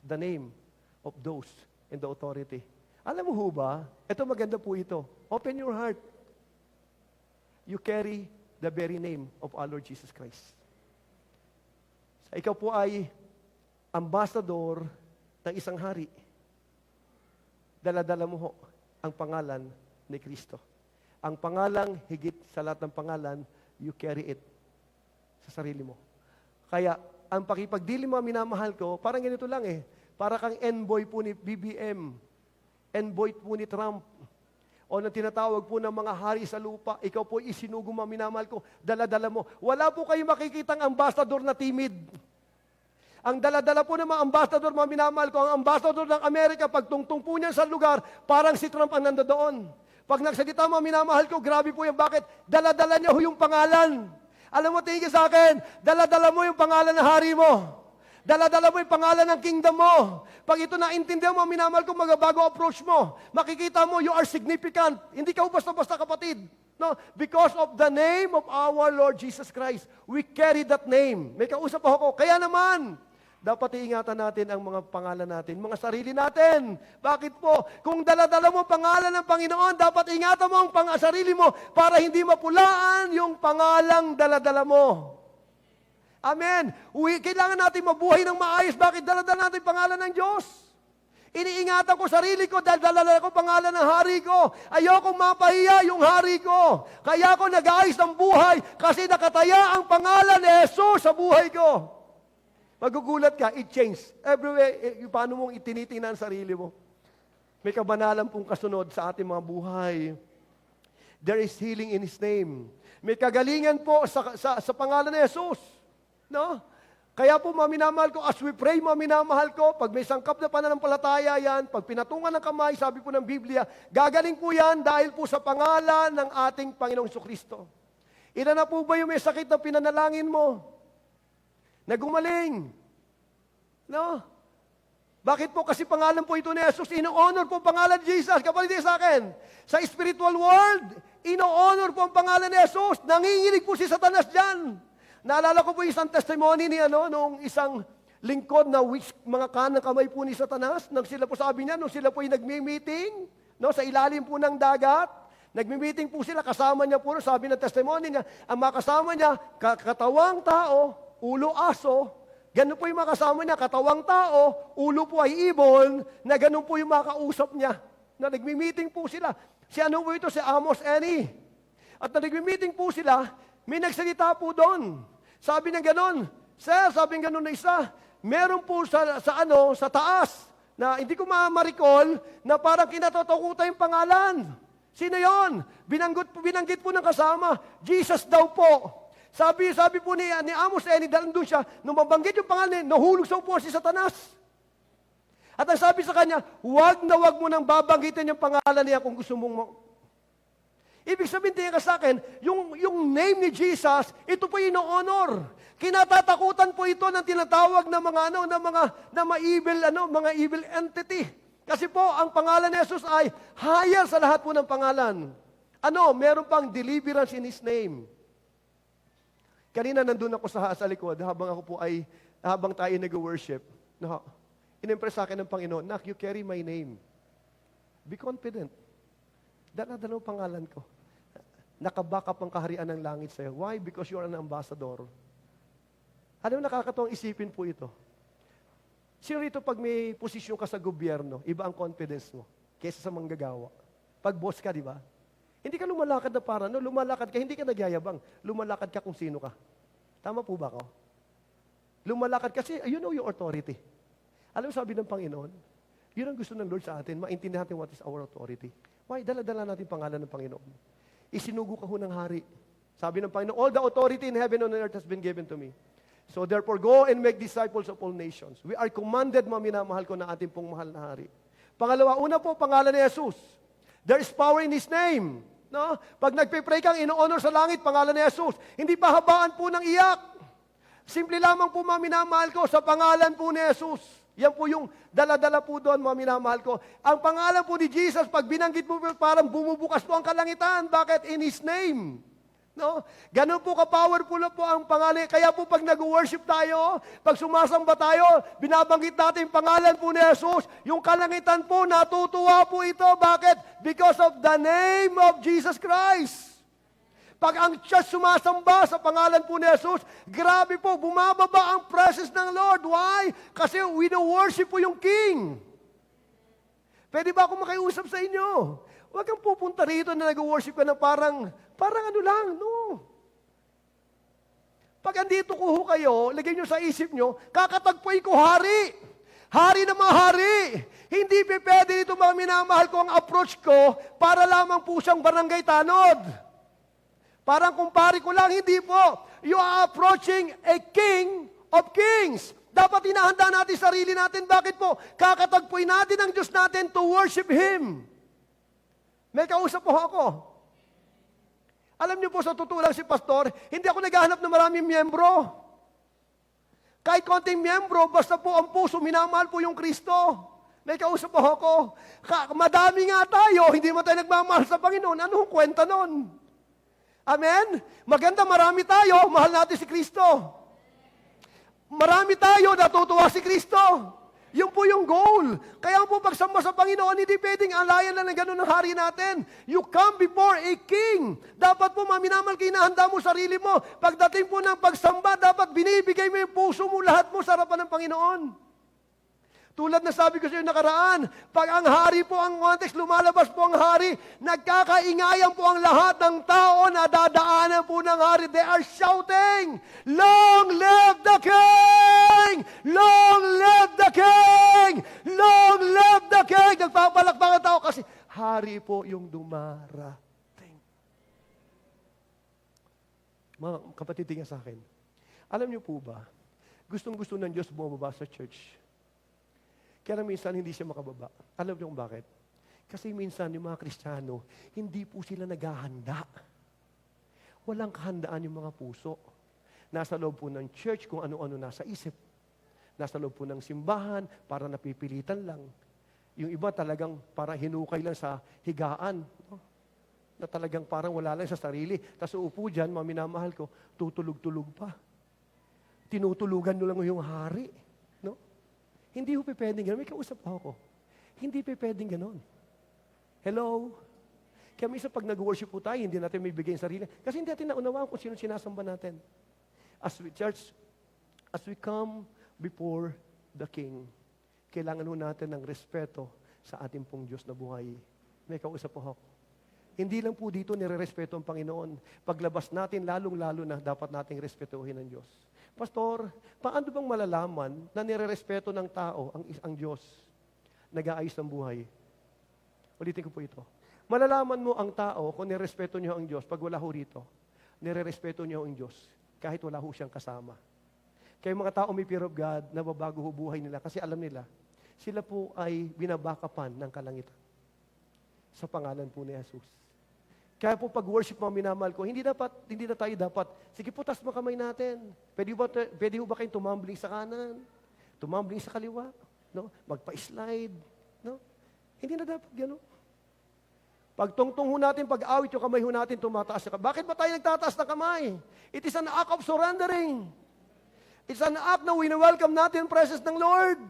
the name of those in the authority. Alam mo ho ba, ito maganda po ito. Open your heart. You carry the very name of our Lord Jesus Christ. Ikaw po ay ambassador ng isang hari. Dala-dala mo ho ang pangalan ni Kristo. Ang pangalang higit sa lahat ng pangalan, you carry it sa sarili mo. Kaya, ang pakipagdili mo, minamahal ko, parang ganito lang Para kang envoy po ni BBM. Envoy po ni Trump. O na tinatawag po ng mga hari sa lupa, ikaw po isinugo mo, minamahal ko, dala-dala mo. Wala po kayo makikitang ambassador na timid. Ang dala-dala po ng mga ambassador, mga minamahal ko, ang ambassador ng Amerika, pag tungtong po niya sa lugar, parang si Trump ang nandoon. Pag nagsalita mga minamahal ko, grabe po yan. Bakit? Dala-dala niya ho yung pangalan. Alam mo, tingin sa akin, dala-dala mo yung pangalan ng hari mo. Dala-dala mo yung pangalan ng kingdom mo. Pag ito naintindihan mo, minamahal ko, magbabago approach mo. Makikita mo, you are significant. Hindi ka basta-basta kapatid. No? Because of the name of our Lord Jesus Christ, we carry that name. May kausap ako. Kaya naman, dapat iingatan natin ang mga pangalan natin, mga sarili natin. Bakit po? Kung dala-dala mo pangalan ng Panginoon, dapat ingatan mo ang sarili mo para hindi mapulaan yung pangalang dala-dala mo. Amen. Kailangan natin mabuhay ng maayos. Bakit? Dala-dala natin pangalan ng Diyos. Iniingatan ko sarili ko dahil dala-dala ko pangalan ng hari ko. Ayokong mapahiya yung hari ko. Kaya ako nag-aayos ng buhay kasi nakataya ang pangalan ni Jesus sa buhay ko. Magugulat ka, it changed. Everywhere, paano mong itinitingnan ang sarili mo? May kabanalan pong kasunod sa ating mga buhay. There is healing in His name. May kagalingan po sa pangalan ni Jesus. No? Kaya po, mga minamahal ko, as we pray, mga minamahal ko, pag may sangkap na pananampalataya yan, pag pinatungan ng kamay, sabi po ng Biblia, gagaling po yan dahil po sa pangalan ng ating Panginoong Jesucristo. Ilan na po ba yung may sakit na pinanalangin mo? Nagumaling. No? Bakit po? Kasi pangalan po ito ni Jesus. Ino-honor po ang pangalan ni Jesus. Kapatid sa akin, sa spiritual world, ino-honor po ang pangalan ni Jesus. Nanginginig po si Satanas dyan. Naalala ko po isang testimony ni nung isang lingkod na mga kanang kamay po ni Satanas. Nung sila po sabi niya, nung sila po yung nagmi-meeting, sa ilalim po ng dagat, nagmi-meeting po sila, kasama niya po, sabi ng testimony niya, ang mga kasama niya, katawang tao, ulo aso, ganun po yung mga kasama niya, katawang tao, ulo po ay ibon, na ganun po yung mga kausap niya. Na nagmi-meeting po sila. Si ano po ito? Si Amos Eni. At na nagmi-meeting po sila, may nagsalita po doon. Sabi niya ganon, Sir, sabi niya ganon na isa, meron po sa taas, na hindi ko ma-recall, na parang kinatotokutan yung pangalan. Sino yon? Binanggit po ng kasama, Jesus daw po. Sabi po ni Amos Eni, dahil doon siya, nung mabanggit yung pangalan, nahulog sa upuan si Satanas. At ang sabi sa kanya, huwag mo nang babanggitin yung pangalan niya kung gusto mong Ibig sabihin tingin ka sa akin, yung name ni Jesus, ito po ino-honor. Kinatatakutan po ito ng tinatawag na mga evil entity. Kasi po, ang pangalan ni Jesus ay higher sa lahat po ng pangalan. Meron pang deliverance in His name. Kanina nandun ako sa likod, habang tayo nag-worship. In-impress sa akin ng Panginoon, Nak, you carry my name. Be confident. Dala-dala ang pangalan ko. Nakabakap ang kaharian ng langit sa'yo. Why? Because you are an ambassador. Alam mo, nakakatawang isipin po ito. Sino rito pag may posisyon ka sa gobyerno, iba ang confidence mo kaysa sa manggagawa. Pag boss ka, di ba? Hindi ka lumalakad na para, lumalakad ka, hindi ka nagyayabang. Lumalakad ka kung sino ka. Tama po ba ako? Lumalakad kasi, you know your authority. Alam mo, sabi ng Panginoon, yun ang gusto ng Lord sa atin, maintindihan natin what is our authority. Why? Dala-dala natin pangalan ng Panginoon. Isinugo ka ho ng hari. Sabi ng Panginoon, all the authority in heaven and on earth has been given to me. So therefore, go and make disciples of all nations. We are commanded, mga minamahal ko, na ating pong mahal na hari. Pangalawa, una po, pangalan ni Jesus. There is power in His name. No? Pag nagpe-pray kang ino-honor sa langit, pangalan ni Jesus. Hindi pa habaan po ng iyak. Simple lamang po, mga minamahal ko, sa pangalan po ni Jesus. Yan po yung dala-dala po doon, mga minamahal ko. Ang pangalan po ni Jesus, pag binanggit po, parang bumubukas po ang kalangitan. Bakit? In His name. No? Ganun po ka-powerful po ang pangalan. Kaya po pag nag-worship tayo, pag sumasamba tayo, binabanggit natin yung pangalan po ni Jesus. Yung kalangitan po, natutuwa po ito. Bakit? Because of the name of Jesus Christ. Pag ang church sumasamba sa pangalan po ni Jesus, grabe po, bumababa ang presence ng Lord. Why? Kasi we do worship po yung King. Pwede ba ako makiusap sa inyo? Huwag kang pupunta rito na nag-worship ka na parang ano lang, no. Pag andito ko kayo, lagay nyo sa isip nyo, kakatagpuin ko hari. Hari ng mga hari. Hindi pwede ito mga minamahal ko ang approach ko para lamang po siyang barangay tanod. Parang kumpare ko lang, hindi po. You are approaching a king of kings. Dapat inahanda natin sarili natin. Bakit po? Kakatagpuin natin ang Diyos natin to worship Him. May kausap po ako. Alam niyo po, sa totoo lang si Pastor, hindi ako naghahanap ng maraming miyembro. Kahit konting miyembro, basta po ang puso, minamahal po yung Kristo. May kausap po ako. Madami nga tayo, hindi mo tayo nagmamahal sa Panginoon. Anong kwenta nun? Amen? Maganda, marami tayo, mahal natin si Kristo. Marami tayo, natutuwa si Kristo. Yun po yung goal. Kaya po pagsamba sa Panginoon, hindi pwedeng alayan lang ng ganun ng hari natin. You come before a king. Dapat po maminamal kinahanda mo sarili mo. Pagdating po ng pagsamba, dapat binibigay mo yung puso mo, lahat mo sa harapan ng Panginoon. Tulad na sabi ko sa iyo nakaraan, pag ang hari po ang context, lumalabas po ang hari, nagkakaingayan po ang lahat ng tao na dadaanan po ng hari. They are shouting, "Long live the King! Long live the King! Long live the King!" Nagpapalakpak ang tao kasi hari po yung dumarating. Mga kapatid, tingnan sa akin. Alam niyo po ba, gustong-gusto ng Diyos bumaba sa church. Kaya minsan hindi siya makababa. Alam niyo kung bakit? Kasi minsan yung mga Kristiyano, hindi po sila naghahanda. Walang kahandaan yung mga puso. Nasa loob po ng church kung ano-ano nasa isip. Nasa loob po ng simbahan para napipilitan lang. Yung iba talagang parang hinukay lang sa higaan. No? Na talagang parang wala lang sa sarili. Tapos uupo dyan, mga minamahal ko, tutulog-tulog pa. Tinutulugan nyo lang yung hari. Hindi po pwedeng gano'n. May kausap ako. Hindi po pwedeng gano'n. Hello? Kaya minsan pag nag-worship po tayo, hindi natin may bigay yung sarili. Kasi hindi natin naunawaan kung sino sinasamba natin. As we church, as we come before the King, kailangan po natin ng respeto sa ating pong Diyos na buhay. May kausap po ako. Hindi lang po dito nire-respeto ang Panginoon. Paglabas natin, lalong-lalo na dapat nating respetuhin ang Diyos. Pastor, paano bang malalaman na nire-respeto ng tao ang Diyos? Nag-aayos ng buhay. Ulitin ko po ito. Malalaman mo ang tao kung nire-respeto niyo ang Diyos pag wala ho rito. Nire-respeto niyo ang Diyos kahit wala ho siyang kasama. Kaya mga tao may fear of God, nababago ho buhay nila kasi alam nila, sila po ay binabakapan ng kalangitan. Sa pangalan po ni Jesus. Kaya po pag worship mga minamahal ko, hindi na tayo dapat, sige po, taas mo kamay natin. Pwede ba kayong tumambling sa kanan? Tumambling sa kaliwa? No? Magpa-slide? No? Hindi na dapat gano'n. Pag tungtong ho natin, pag awit yung kamay ho natin, tumataas siya. Bakit ba tayo nagtataas ng kamay? It is an act of surrendering. It's an act na wini-welcome natin ang presence ng Lord.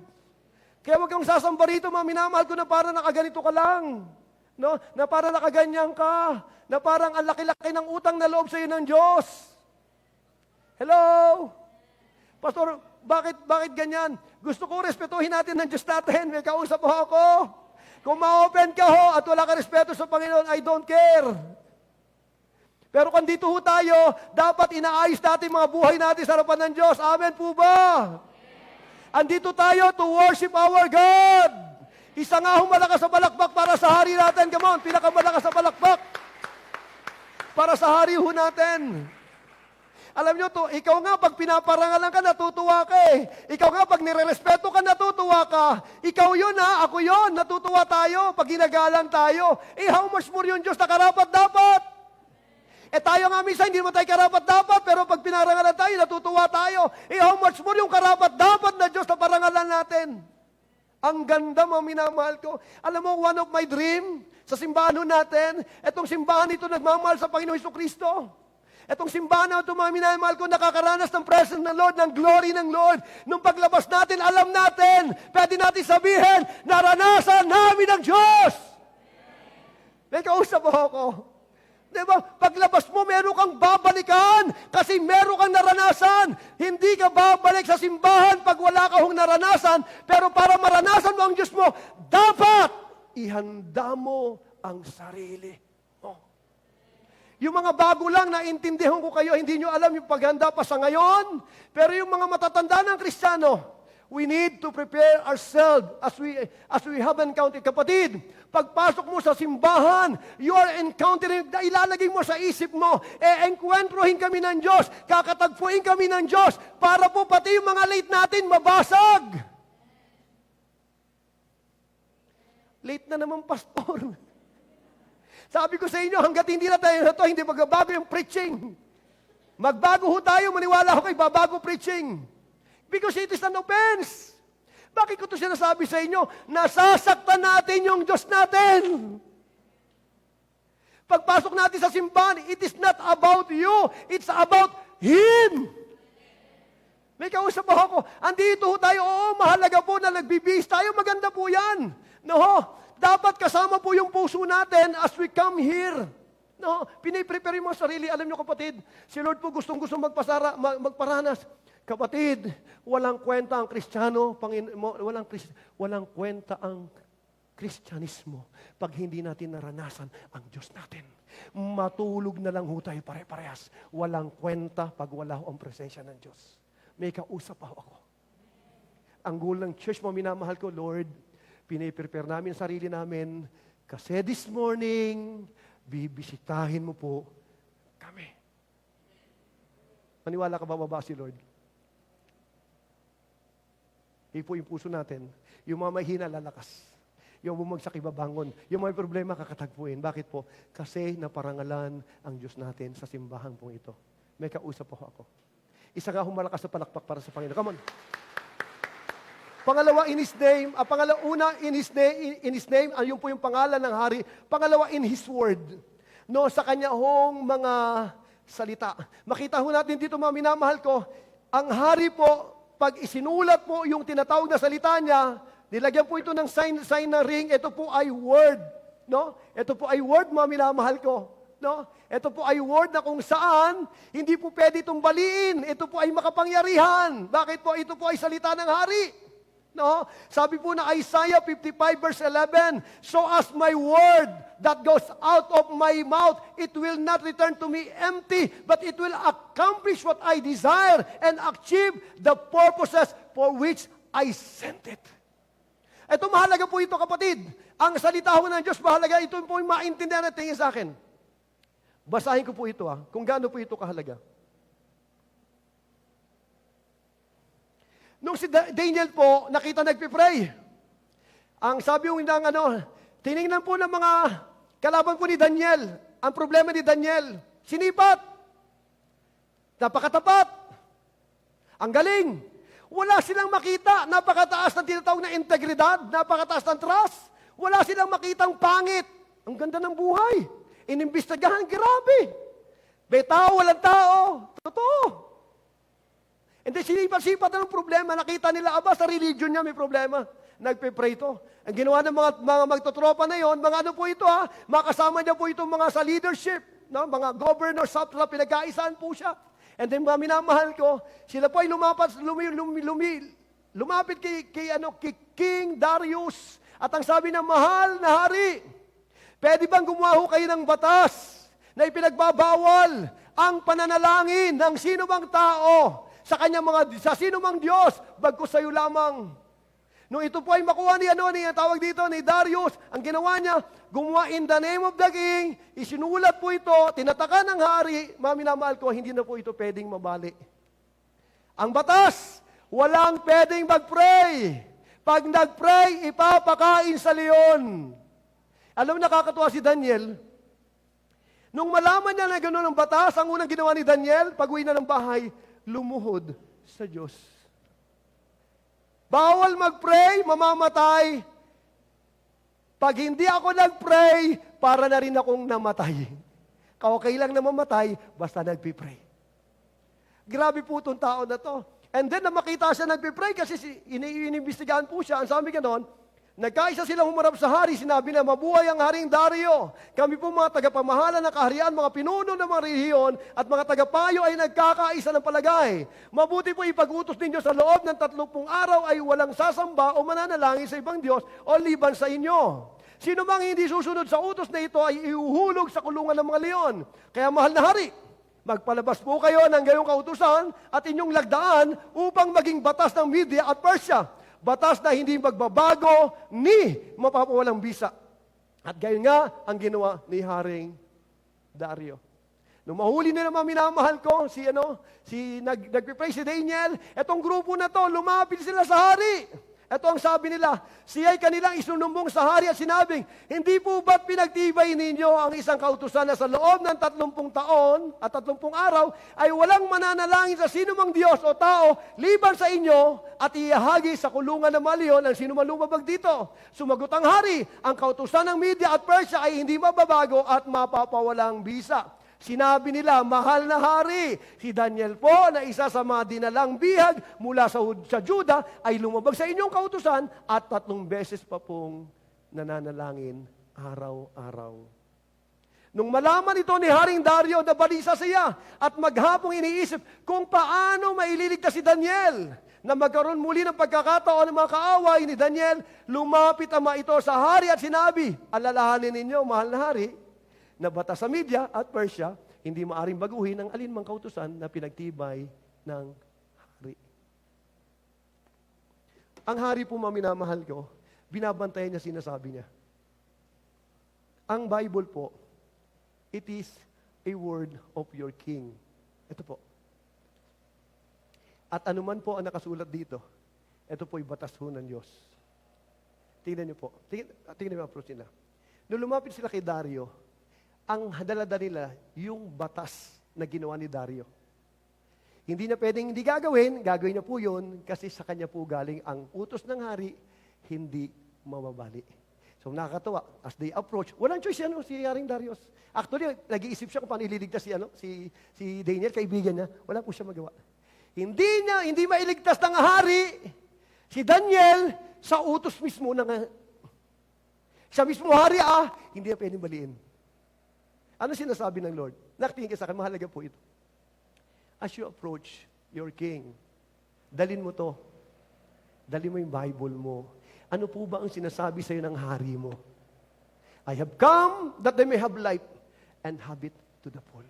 Kaya huwag kang sasamba rito, mga minamahal ko, na parang nakaganito ka lang. No? Na parang nakaganyan ka. Na parang ang laki-laki ng utang na loob sa iyo ng Diyos. Hello? Pastor, bakit ganyan? Gusto ko respetuhin natin ng Diyos natin. May kausap ho ako. Kung ma-open ka ho at wala ka respeto sa Panginoon, I don't care. Pero kung dito ho tayo, dapat inaayos natin mga buhay natin sa harapan ng Diyos. Amen po ba? Andito tayo to worship our God. Isa nga ho malakas sa balakbak para sa hari natin. Come on, pinakamalakas sa balakbak. Para sa hari ho natin. Alam nyo to, ikaw nga pag pinaparangalan ka, natutuwa ka eh. Ikaw nga pag nire-respeto ka, natutuwa ka. Ikaw yun ha, ako yun, natutuwa tayo pag ginagalang tayo. How much more yung Diyos na karapat-dapat? Tayo nga minsan, hindi naman tayo karapat-dapat, pero pag pinarangalan tayo, natutuwa tayo. How much more yung karapat-dapat na Diyos na parangalan natin? Ang ganda, mga minamahal ko. Alam mo, one of my dream sa simbahan natin, itong simbahan ito nagmamahal sa Panginoon Jesucristo. Itong simbahan na ito, mga minamahal ko, nakakaranas ng presence ng Lord, ng glory ng Lord. Nung paglabas natin, alam natin, pwede natin sabihin, naranasan namin ang Diyos. May kausap ako. Diba? Paglabas mo, meron kang babalikan kasi meron kang naranasan. Hindi ka babalik sa simbahan pag wala ka hong naranasan. Pero para maranasan mo ang Diyos mo, dapat ihanda mo ang sarili mo. Yung mga bago lang, naintindihan ko kayo, hindi nyo alam yung paghanda pa sa ngayon. Pero yung mga matatanda ng Kristiyano, We need to prepare ourselves as we have encountered. Kapatid, pagpasok mo sa simbahan, you are encountering, ilalagay mo sa isip mo, enkwentrohin kami ng Diyos, kakatagpuin kami ng Diyos, para po pati yung mga late natin mabasag. Late na naman, pastor. Sabi ko sa inyo, hanggat hindi na tayo na to, hindi magbabago yung preaching. Magbago ho tayo, maniwala ho kayo, babago preaching. Because it is an offense. Bakit ko ito sinasabi sa inyo? Nasasaktan natin yung Diyos natin. Pagpasok natin sa simbahan, it is not about you. It's about Him. May kausap ako. Andito ho tayo, oo, mahalaga po na nagbibihis tayo. Maganda po yan. No, dapat kasama po yung puso natin as we come here. No, piniprepare mo sarili. Alam niyo kapatid, si Lord po gustong-gusto magparanas. Kapatid, walang kwenta ang Kristiyano, walang kwenta ang Kristyanismo pag hindi natin naranasan ang Diyos natin. Matulog na lang ho tayo pare-parehas. Walang kwenta pag wala ho ang presensya ng Diyos. May kausap ako. Ang goal ng church mo, minamahal ko, Lord, piniprepare namin sarili namin kasi this morning, bibisitahin mo po kami. Maniwala ka ba si Lord? Ipo yung puso natin. Yung mga mahina, lalakas. Yung bumagsak, ibabangon. Yung mga problema, kakatagpuin. Bakit po? Kasi naparangalan ang Diyos natin sa simbahan po ito. May kausap po ako. Isa nga humalakas sa palakpak para sa Panginoon. Come on. Pangalawa, in His name. Una, in His name. Ayun po yung pangalan ng hari. Pangalawa, in His word. No, sa Kanya hong mga salita. Makita ho natin dito, mga minamahal ko, ang hari po, pag isinulat po yung tinatawag na salita niya, nilagyan po ito ng sign na ring, ito po ay word. No? Ito po ay word, mga minamahal ko. No? Ito po ay word na kung saan, hindi po pwede itong baliin. Ito po ay makapangyarihan. Bakit po? Ito po ay salita ng hari. No? Sabi po na Isaiah 55 verse 11, so as my word that goes out of my mouth, it will not return to me empty, but it will accomplish what I desire and achieve the purposes for which I sent it. Ito mahalaga po ito kapatid. Ang salita ho ng Diyos mahalaga. Ito po yung maintindihan natin sa akin. Basahin ko po ito kung gaano po ito kahalaga. Nung si Daniel po, nakita nagpipray. Ang sabi yung tinignan po ng mga kalaban po ni Daniel, ang problema ni Daniel, sinipat, napakatapat, ang galing. Wala silang makita, napakataas ng tinatawag na integridad, napakataas ng trust. Wala silang makitang pangit. Ang ganda ng buhay. Inimbestigahan, grabe. May tao, walang tao. Totoo. And then sinipat-sipat ng problema, nakita nila, sa religion niya may problema. Nagpe-pray ito. Ang ginawa ng mga magtotropa na yon, mga ano po ito makasama niya po itong mga sa leadership, no? Mga governor, sa pinagkaisaan po siya. And then mga minamahal ko, sila po ay lumapit kay King Darius. At ang sabi ng mahal na hari, pwede bang gumawa ho kayo ng batas na ipinagbabawal ang pananalangin ng sino bang tao sa kanya sa sino mang Diyos, bagkus sa'yo lamang. Nung ito po ay makuha ni tawag dito, ni Darius, ang ginawa niya, gumawa in the name of the king, isinulat po ito, tinataka ng hari, minamahal ko, hindi na po ito pwedeng mabali. Ang batas, walang pwedeng mag-pray. Pag nag-pray, ipapakain sa leon. Alam mo, nakakatuwa si Daniel, nung malaman niya na gano'n ang batas, ang unang ginawa ni Daniel, pag-uwi na ng bahay, lumuhod sa Diyos. Bawal mag-pray, mamamatay. Pag hindi ako nag-pray, para na rin akong namatay. Okay lang na mamatay, basta nagpipray. Grabe po itong tao na to. And then, na makita siya nagpipray kasi iniimbestigahan po siya. Ang sabi ganon, nagkaisa silang humarap sa hari, sinabi na, mabuhay ang Haring Dario. Kami po mga tagapamahala ng kaharian, mga pinuno ng mga rehiyon, at mga tagapayo ay nagkakaisa ng palagay. Mabuti po ipag-utos ninyo sa loob ng 30 araw ay walang sasamba o mananalangin sa ibang Diyos o liban sa inyo. Sino mang hindi susunod sa utos na ito ay ihuhulog sa kulungan ng mga leon. Kaya mahal na hari, Magpalabas po kayo ng gayong kautusan at inyong lagdaan upang maging batas ng Media at Persia. Batas na hindi magbabago ni mapapawalang bisa. At gayon nga ang ginawa ni Haring Dario. Nung mahuli nila mga minamahal ko, nagpipray si Daniel, etong grupo na to, lumapit sila sa hari. Ito ang sabi nila, siya'y kanilang isunumbong sa hari at sinabing, hindi po ba't pinagtibay ninyo ang isang kautusan na sa loob ng 30 taon at 30 araw ay walang mananalangin sa sinumang Diyos o tao liban sa inyo at iahagi sa kulungan ng maliyon ang sinumang lumabag dito. Sumagot ang hari, ang kautusan ng Media at Persia ay hindi mababago at mapapawalang bisa. Sinabi nila, mahal na hari, si Daniel po na isa sa mga dinalang bihag mula sa Juda ay lumabag sa inyong kautusan at 3 beses pa pong nananalangin araw-araw. Nung malaman ito ni Haring Dario, nabalisa siya at maghapong iniisip kung paano maililigtas si Daniel. Na magkaroon muli ng pagkakataon ng mga kaaway ni Daniel, lumapit ang mga ito sa hari at sinabi, alalahanin ninyo, mahal na hari, na batas sa Media at Persia, hindi maaring baguhin ang alinmang kautusan na pinagtibay ng hari. Ang hari po, minamahal ko, binabantayan niya sinasabi niya. Ang Bible po, it is a word of your king. Ito po. At anuman po ang nakasulat dito, ito po ay batas ho ng Diyos. Tingnan niyo po. Tingnan niyo ang approach nila. Nung lumapit sila kay Dario, ang hadalada nila, yung batas na ginawa ni Dario. Hindi na pwedeng hindi gagawin niya po yun kasi sa kanya po galing ang utos ng hari, hindi mababali. So nakakatawa, as they approach, walang choice si Haring Darius. Actually, nag-iisip siya kung paano ililigtas si Daniel, kaibigan niya, wala po siya magawa. Hindi mailigtas ng hari, si Daniel, sa utos mismo ng siya mismo hari, hindi na pwedeng baliin. Ano sinasabi ng Lord? Nakatingin ka sa akin, mahalaga po ito. As you approach your king, dalin mo to. Dalin mo yung Bible mo. Ano po ba ang sinasabi sa'yo ng hari mo? I have come that they may have life and have it to the full.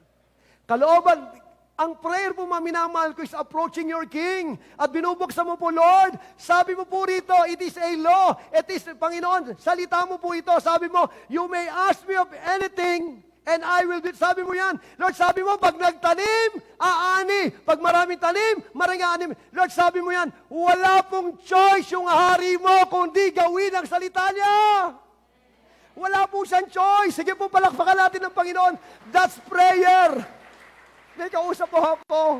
Kalooban, ang prayer po, minamahal ko, is approaching your king. At binubuksan mo po, Lord, sabi mo po rito, it is a law. It is, Panginoon, salita mo po ito. Sabi mo, you may ask me of anything, and I will be, sabi mo yan. Lord, sabi mo, pag nagtanim, aani. Pag maraming tanim, maraming aanim. Lord, sabi mo yan, wala pong choice yung hari mo kundi gawin ang salita niya. Wala po siyang choice. Sige po, palakpakan natin ng Panginoon. That's prayer. May kausap po ako.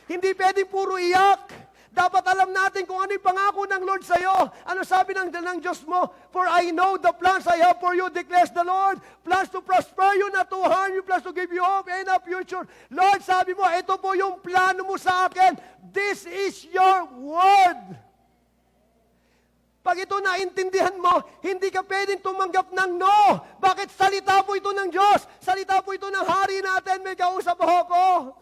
Hindi pwedeng puro iyak. Dapat alam natin kung ano yung pangako ng Lord sa'yo. Ano sabi ng Diyos mo? For I know the plans I have for you, declares the Lord. Plans to prosper you, not to harm you, plans to give you hope and a future. Lord, sabi mo, ito po yung plano mo sa akin. This is your word. Pag ito naintindihan mo, hindi ka pwedeng tumanggap ng no. Bakit? Salita po ito ng Diyos. Salita po ito ng hari natin. May kausap ako.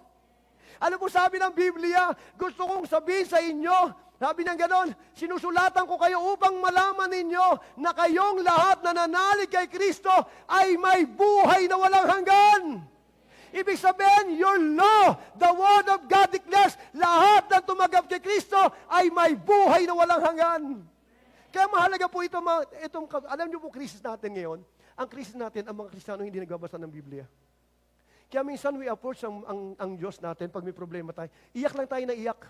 Ano po sabi ng Biblia? Gusto kong sabihin sa inyo, sabi ng ganon, sinusulatan ko kayo upang malaman ninyo na kayong lahat na nanalig kay Kristo ay may buhay na walang hanggan. Ibig sabihin, your law, the word of God declares, lahat ng tumanggap kay Kristo ay may buhay na walang hanggan. Kaya mahalaga po ito, alam niyo po krisis natin ngayon, ang krisis natin, ang mga Kristiyano hindi nagbabasa ng Biblia. Kaya minsan we approach ang Diyos natin pag may problema tayo. Iyak lang tayo na iyak.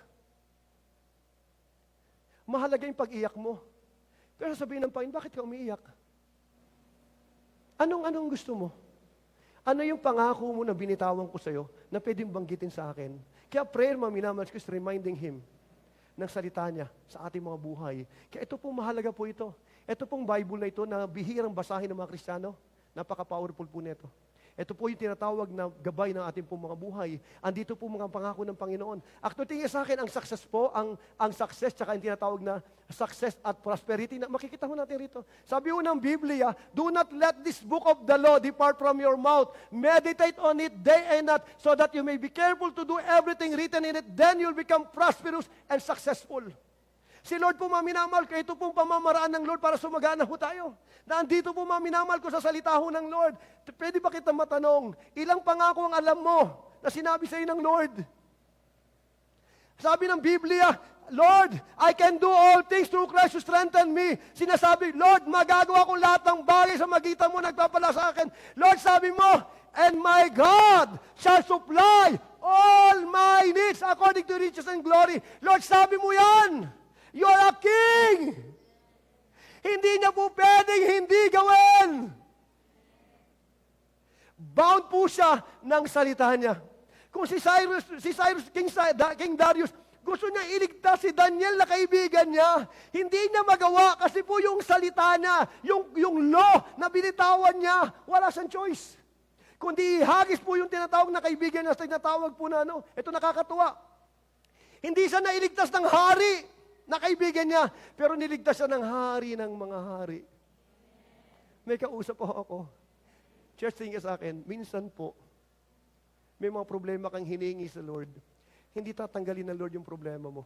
Mahalaga yung pag-iyak mo. Pero sabihin ng Panginoon, bakit ka umiiyak? Anong gusto mo? Ano yung pangako mo na binitawan ko sa'yo na pwedeng banggitin sa akin? Kaya prayer, minamahal ko, is reminding Him ng salita niya sa ating mga buhay. Kaya ito pong mahalaga po ito. Ito pong Bible na ito na bihirang basahin ng mga Kristiyano. Napaka-powerful po nito. Ito po yung tinatawag na gabay ng ating pong mga buhay. Andito po mga pangako ng Panginoon. Actually, tingin sa akin, ang success po, ang success, tsaka yung tinatawag na success at prosperity, na makikita mo natin rito. Sabi mo ng Biblia, do not let this book of the law depart from your mouth. Meditate on it day and night, so that you may be careful to do everything written in it. Then you'll become prosperous and successful. Si Lord po, minamahal ko, ito pong pamamaraan ng Lord para sumagana ho tayo. Na andito po, minamahal ko sa salita ho ng Lord. Pwede ba kita matanong, ilang pangako ang alam mo na sinabi sa iyo ng Lord. Sabi ng Biblia, Lord, I can do all things through Christ who strengthen me. Sinasabi, Lord, magagawa ko lahat ng bagay sa magitan mo, nagpapala sa akin. Lord, sabi mo, and my God shall supply all my needs according to riches and glory. Lord, sabi mo yan. You are a king. Hindi niya po pwedeng hindi gawin. Bound po siya ng salita niya. Kung si Cyrus, King Darius, gusto niya iligtas si Daniel na kaibigan niya. Hindi niya magawa kasi po yung salita niya, yung law na binitawan niya, wala siyang choice. Kundi ihagis po yung tinatawag na kaibigan niya, tinatawag po na ito nakakatuwa. Hindi siya nailigtas ng hari na kaibigan niya, pero niligtas siya ng hari ng mga hari. May kausap po ako. Church, tingin sa akin, minsan po, may mga problema kang hiningi sa Lord. Hindi tatanggalin ng Lord yung problema mo.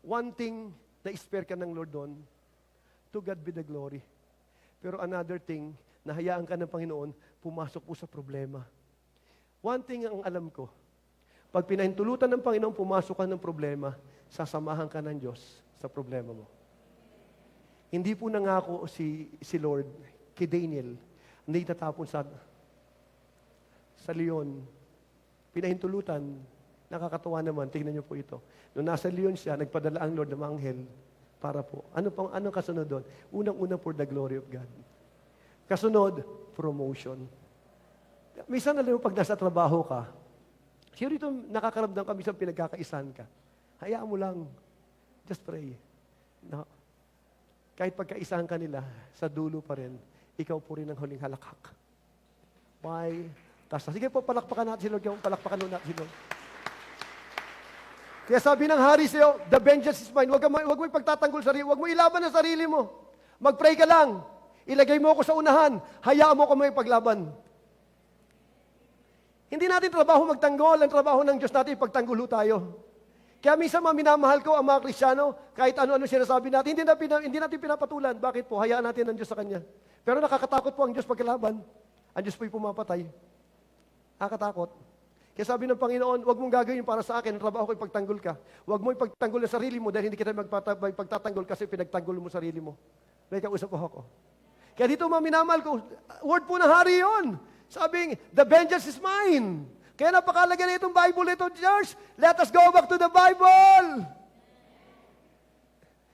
One thing na spare ka ng Lord doon, to God be the glory. Pero another thing, nahayaan ka ng Panginoon, pumasok po sa problema. One thing ang alam ko, pag pinahintulutan ng Panginoon, pumasok ka ng problema, sasamahan ka ng Diyos sa problema mo. Hindi po nangako si Lord kay Daniel, hindi tatapon sa leon. Pinahintulutan, nakakatuwa naman, tingnan niyo po ito. Nung nasa leon siya, nagpadala ang Lord ng anghel para po. Anong kasunod doon? Unang-una for the glory of God. Kasunod, promotion. Minsan alam mo, pag nasa trabaho ka, siguro ito nakakaramdam ka, minsan pinagkakaisahan ka. Hayaan mo lang. Just pray. No. Kahit pagkaisahan ka nila, sa dulo pa rin, ikaw po rin ang huling halakhak. Why? Sige po, palakpakan natin si Lord. Palakpakan natin si Lord. Kaya sabi ng hari sa'yo, the vengeance is mine. Huwag mo ipagtatanggol sarili. Huwag mo ilaban ang sarili mo. Mag-pray ka lang. Ilagay mo ako sa unahan. Hayaan mo ako may paglaban. Hindi natin trabaho magtanggol. Ang trabaho ng Diyos natin, ipagtanggol tayo. Kaya minsan minamahal ko ang mga Kristiyano, kahit ano-ano sinasabi natin, hindi natin pinapatulan. Bakit po? Hayaan natin ang Diyos sa Kanya. Pero nakakatakot po ang Diyos pagkalaban. Ang Diyos po'y pumapatay. Nakakatakot. Kaya sabi ng Panginoon, huwag mong gagawin para sa akin, ang trabaho ko ipagtanggol ka. Huwag mo ipagtanggol ang sarili mo dahil hindi kita magpagtatanggol kasi pinagtanggol mo sarili mo. May kausap po ako. Kaya dito minamahal ko, word po ng hari yun. Sabing, the vengeance is mine. Kaya napakalaga na itong Bible ito, church. Let us go back to the Bible.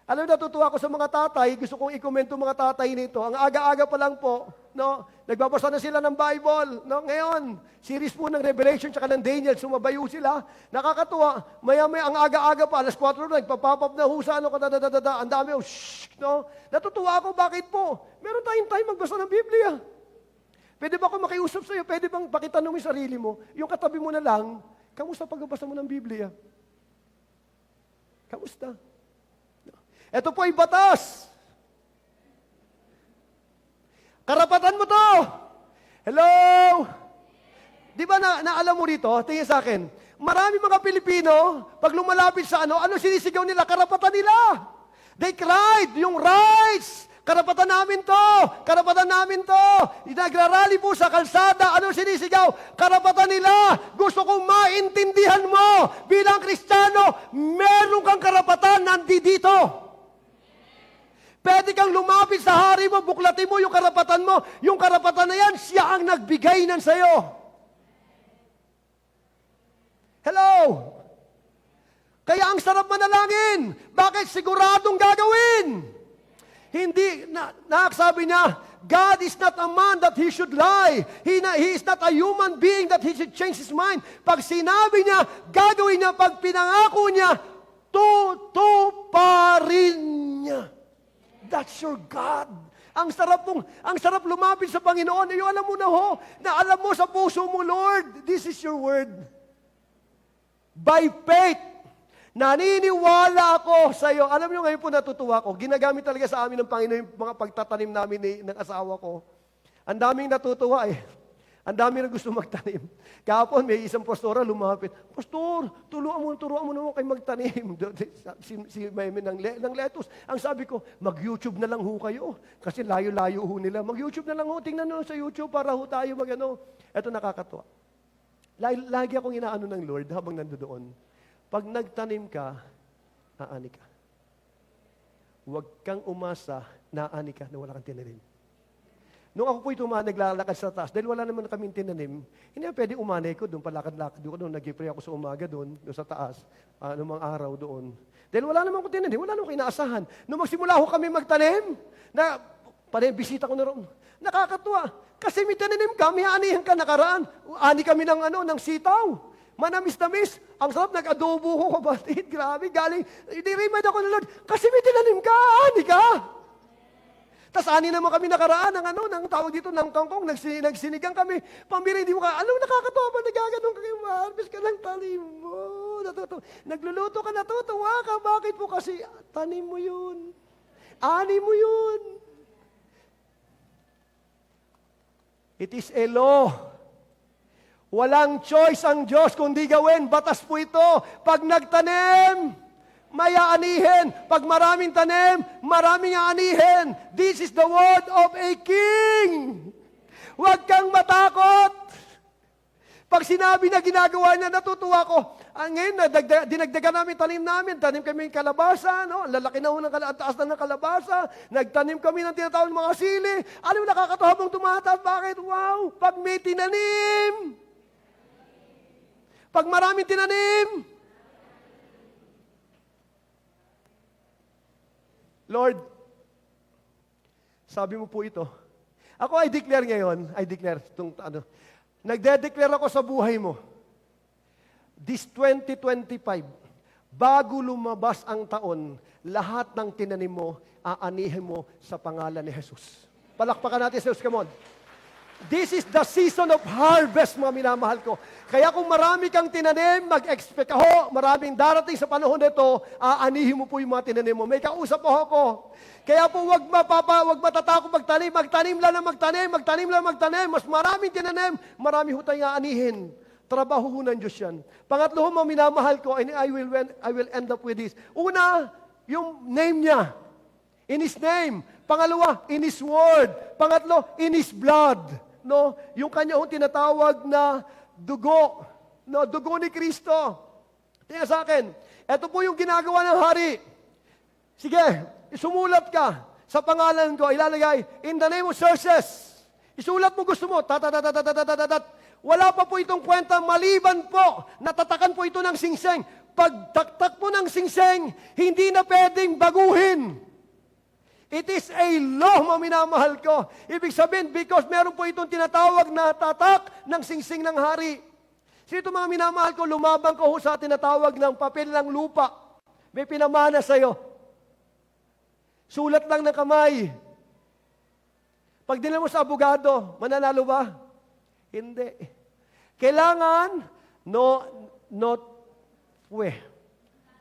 Alam mo, natutuwa ko sa mga tatay. Gusto kong i-komento mga tatay nito. Ang aga-aga pa lang po, no? Nagbabasa na sila ng Bible. No? Ngayon, series po ng Revelation tsaka ng Daniel, sumabayo sila. Nakakatuwa. Maya-maya, ang aga-aga pa, alas 4 na, nagpapapap na husa, ano, kadadadada, ang dami, no? Natutuwa ako, bakit po? Meron tayong time magbasa ng Biblia. Pwede ba ako makiusap sa'yo? Pwede bang pakitanong yung sarili mo? Yung katabi mo na lang, kamusta pagbabasa mo ng Biblia? Kamusta? Ito po ay batas. Karapatan mo to. Hello? Di ba naalam mo rito? Tingin sa akin. Marami mga Pilipino, pag lumalapit sa ano sinisigaw nila? Karapatan nila. They cried, yung rights. Karapatan namin to! Karapatan namin to! Nagrarally po sa kalsada. Ano sinisigaw? Karapatan nila! Gusto kong maintindihan mo! Bilang Kristiyano, meron kang karapatan nandito! Pwede kang lumapit sa hari mo, buklatin mo yung karapatan mo. Yung karapatan na yan, siya ang nagbigay nan sa'yo. Hello! Kaya ang sarap manalangin. Bakit? Siguradong gagawin. Hindi, sabi niya, God is not a man that He should lie. He is not a human being that He should change His mind. Pag sinabi niya, gagawin niya, pag pinangako niya, tutuparin niya. That's your God. Ang sarap lumapit sa Panginoon. Yung alam mo na alam mo sa puso mo, Lord, this is your word. By faith, naniniwala ako sa iyo. Alam niyo ngayon po natutuwa ko. Ginagamit talaga sa amin ng Panginoon yung mga pagtatanim namin ng asawa ko. Ang daming natutuwa eh. Ang dami na gusto magtanim. Kahapon, may isang pastora lumapit, Pastor, turuan mo naman kayo magtanim. Si Meme ng lettuce. Ang sabi ko, mag-YouTube na lang ho kayo. Kasi layo-layo ho nila. Mag-YouTube na lang ho. Tingnan nyo sa YouTube para ho tayo mag-ano. Ito nakakatuwa. Lagi akong inaano ng Lord habang nandoon. Pag nagtanim ka, aani ka. Huwag kang umasa, naani ka na wala kang tinanim. Nung ako po'y naglalakad sa taas, dahil wala naman kaming tinanim, hindi na pwede umanay ko doon, palakad-lakad doon, nag-pray ako sa umaga doon sa taas, noong mga araw doon. Dahil wala naman ko tinanim, wala naman ko inaasahan. Nung magsimula ko kami magtanim, bisita ko na roon, nakakatuwa. Kasi may tinanim ka, may anihan ka nakaraan. Ani kami ng sitaw. Manamis-namis. Ang sarap, nag-adobo ko, kapatid. Grabe, galing. I-remind ako ng Lord, kasi may tinanim ka, ani ka. Tapos ani naman kami nakaraan ng tawag dito, ng kangkong, nagsinigang kami. Pambira, hindi mo ka, nakakatawa ba, nagaganon ka kayo, ma-harvest ka ng tanim mo. Nagluluto ka, natutuwa ka, bakit po? Kasi tanim mo yun. Ani mo yun. It is a law. Walang choice ang Diyos kundi gawin. Batas po ito. Pag nagtanim, may aanihin. Pag maraming tanim, maraming aanihin. This is the word of a king. Huwag kang matakot. Pag sinabi na ginagawa niya, natutuwa ko. Ngayon, dinagdagan namin, tanim kami ng kalabasa, no? Lalaki na ho ng taas na ng kalabasa. Nagtanim kami ng tinatawag mga sili. Ano nakakatawa habang tumataas? Bakit? Wow! Pag may tinanim. Pag maraming tinanim. Lord, sabi mo po ito. Ako I declare ngayon, nagde-declare ako sa buhay mo. This 2025, bago lumabas ang taon, lahat ng tinanim mo, aanihin mo sa pangalan ni Jesus. Palakpakan natin si Jesus, come on. This is the season of harvest, mga minamahal ko. Kaya kung marami kang tinanim, mag-expect ako, maraming darating sa panahon nito, aanihin mo po yung mga tinanim mo. May kausap po ako. Kaya po wag matatakot magtanim. Magtanim lang. Mas maraming tinanim, marami ho tayong aanihin. Trabaho ho ng Diyos yan. Pangatlo ho, mga minamahal ko, and I will end up with this. Una, yung name niya. In His name. Pangalawa, in His word. Pangatlo, in His blood. No, yung kanya hong tinatawag na dugo. No, dugo ni Kristo. Tingnan sa akin. Ito po yung ginagawa ng hari. Sige, isumulat ka sa pangalan ko, ilalagay, in the name of Jesus. Isulat mo gusto mo. Wala pa po itong kwenta, maliban po, natatakan po ito ng singseng. Pagtaktak po ng singseng, hindi na pwedeng baguhin. It is a law, mga minamahal ko. Ibig sabihin, because meron po itong tinatawag na tatak ng singsing ng hari. Sino mga minamahal ko, lumabang ko sa tinatawag ng papel ng lupa. May pinamana sa'yo. Sulat lang ng kamay. Pag dinala mo sa abogado, mananalo ba? Hindi. Kailangan,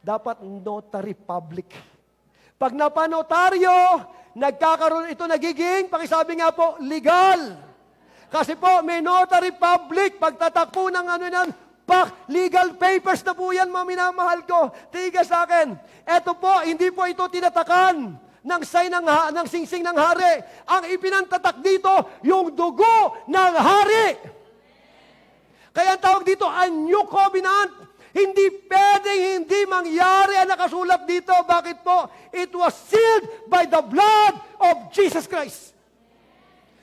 dapat notary public. Pag napanotaryo, nagkakaroon ito nagiging, pakisabi nga po, legal. Kasi po, may notary public, pagtatakpo ng legal papers na po yan, mga minamahal ko. Tiga sa akin. Ito po, hindi po ito tinatakan ng sign ng singsing ng hari. Ang ipinantatak dito, yung dugo ng hari. Kaya ang tawag dito, a new covenant. Hindi pwedeng hindi mangyari ang nakasulat dito. Bakit po? It was sealed by the blood of Jesus Christ.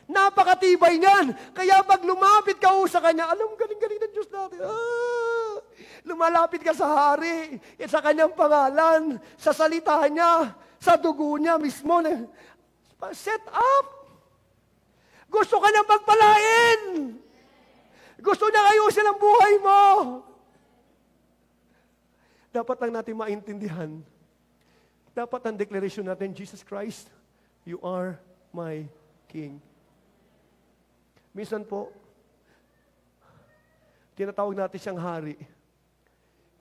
Napakatibay niyan. Kaya pag lumapit ka sa Kanya, alam, galing-galing ng Diyos natin. Lumalapit ka sa hari, sa Kanyang pangalan, sa salita niya, sa dugo niya mismo. Set up. Gusto ka niyang magpalain. Gusto niya ayusin ang buhay mo. Dapat lang natin maintindihan. Dapat ang declaration natin, Jesus Christ, you are my King. Minsan po, tinatawag natin siyang hari.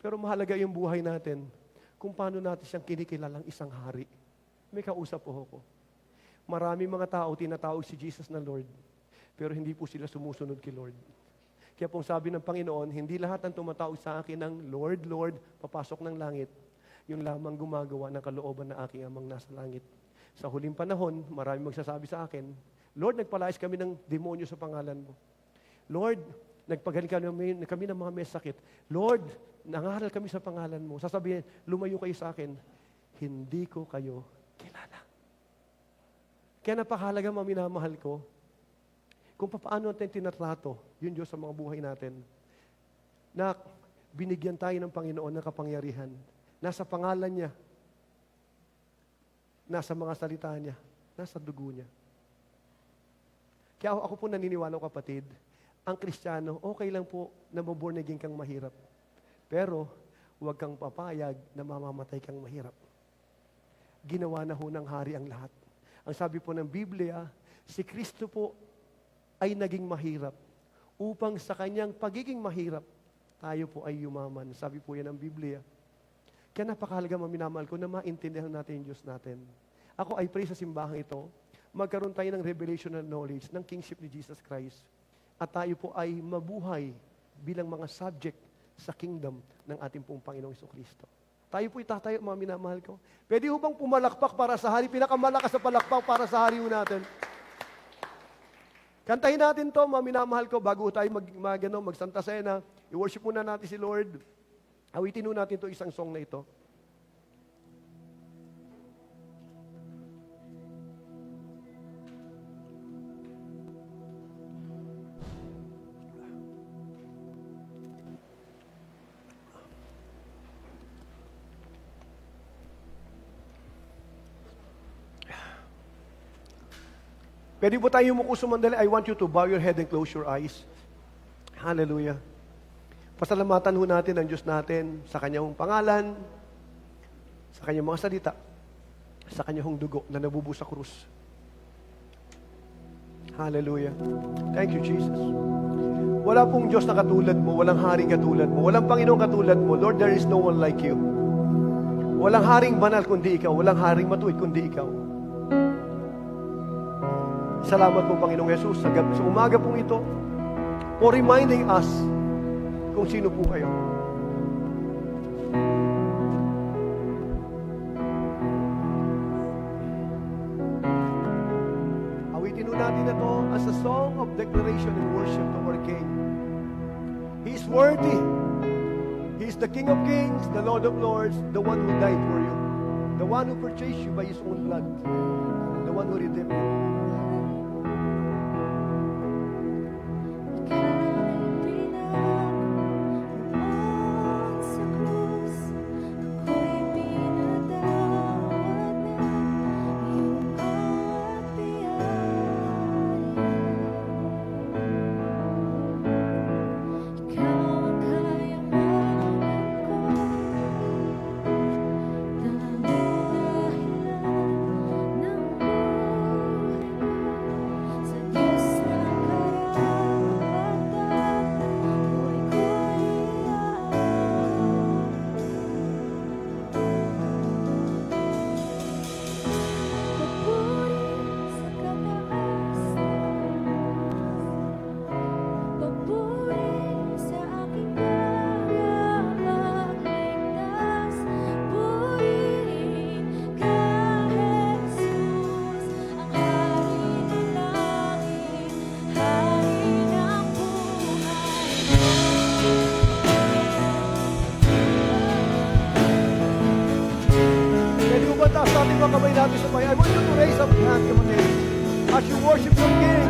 Pero mahalaga yung buhay natin kung paano natin siyang kinikilalang isang hari. May kausap po ako. Maraming mga tao tinatawag si Jesus na Lord. pero hindi po sila sumusunod kay Lord. Kaya pong sabi ng Panginoon, hindi lahat ng tumatawag sa akin ng Lord, Lord, papasok ng langit, yung lamang gumagawa ng kalooban ng aking amang nasa langit. Sa huling panahon, marami magsasabi sa akin, Lord, nagpalayas kami ng demonyo sa pangalan mo. Lord, nagpagaling kami ng mga may sakit. Lord, nangaral kami sa pangalan mo. Sasabihin, lumayo kayo sa akin, hindi ko kayo kilala. Kaya napakahalaga mga minamahal ko, kung paano natin tinatrato yun Diyos sa mga buhay natin, na binigyan tayo ng Panginoon ng kapangyarihan. Nasa pangalan niya, nasa mga salita niya, nasa dugo niya. Kaya ako po naniniwala, kapatid, ang Kristiyano, okay lang po na maborn again kang mahirap. Pero, huwag kang papayag na mamamatay kang mahirap. Ginawa na ho ng hari ang lahat. Ang sabi po ng Biblia, si Kristo po ay naging mahirap upang sa kanyang pagiging mahirap, tayo po ay yumaman. Sabi po yan ng Biblia. Kaya napakahalaga minamahal ko na maintindihan natin yung Diyos natin. Ako ay pray sa simbahang ito, magkaroon tayo ng revelation and knowledge ng kingship ni Jesus Christ. At tayo po ay mabuhay bilang mga subject sa kingdom ng ating pong Panginoong Jesucristo. Tayo po itatayo, mga minamahal ko. Pwede ho bang pumalakpak para sa hari? Pinakamalakas na palakpak para sa hari ho natin. Kantahin natin to, mga minamahal ko, bago tayo mag-Santa Cena. I-worship muna natin si Lord. Awitin ho natin to isang song na ito. Pwede po tayo umuko sumandali. I want you to bow your head and close your eyes. Hallelujah. Pasalamatan ho natin ang Diyos natin sa Kanyang pangalan, sa Kanyang mga salita, sa Kanyang dugo na nabubuo sa krus. Hallelujah. Thank you, Jesus. Wala pong Diyos na katulad mo, walang haring katulad mo, walang Panginoong katulad mo. Lord, there is no one like you. Walang haring banal kundi ikaw, walang haring matuwid kundi ikaw. Salamat po, Panginoong Jesus, sa umaga pong ito, for reminding us kung sino po kayo. Awitin natin na to as a song of declaration and worship to our King. He is worthy. He is the King of Kings, the Lord of Lords, the one who died for you, the one who purchased you by His own blood, the one who redeemed you. Kamay natin sa bayan. I want you to raise up your hand, come on in. As you worship your King.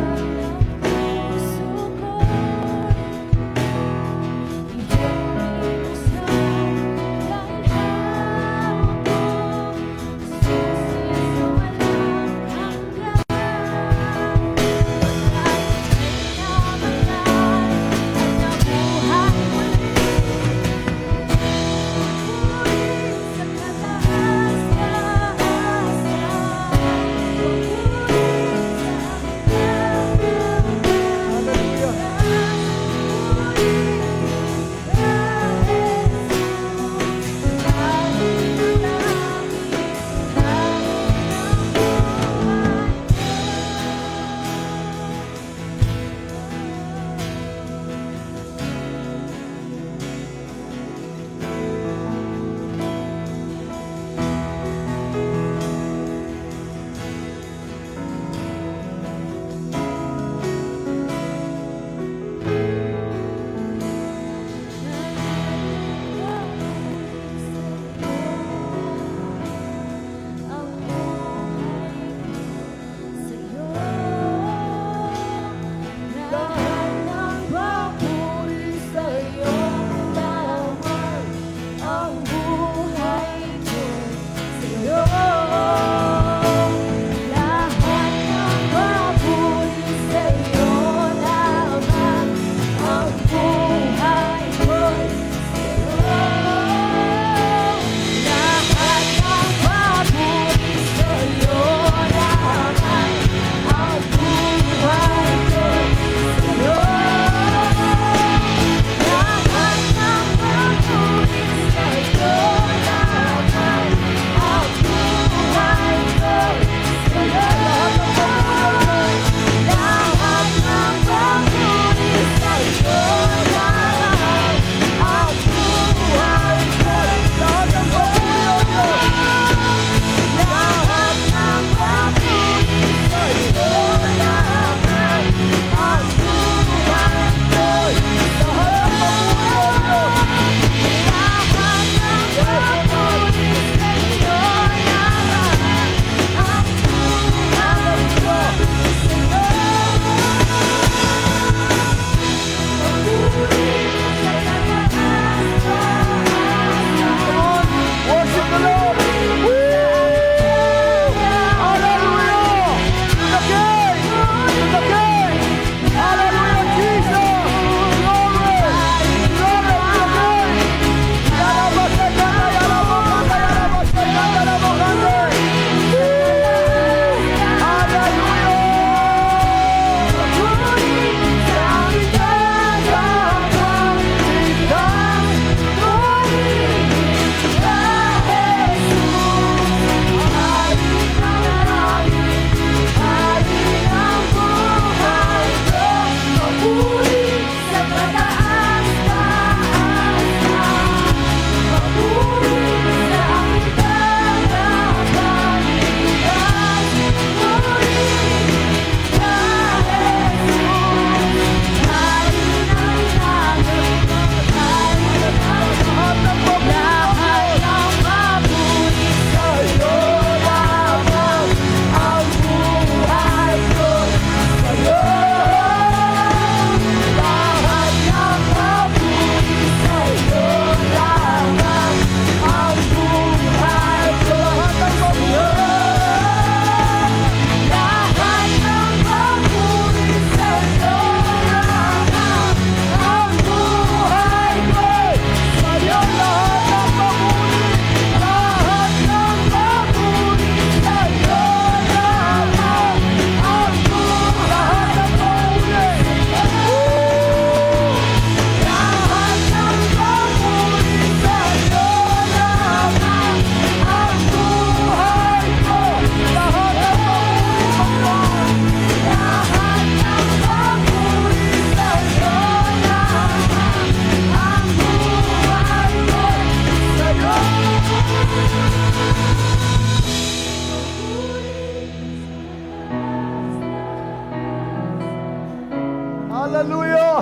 Hallelujah.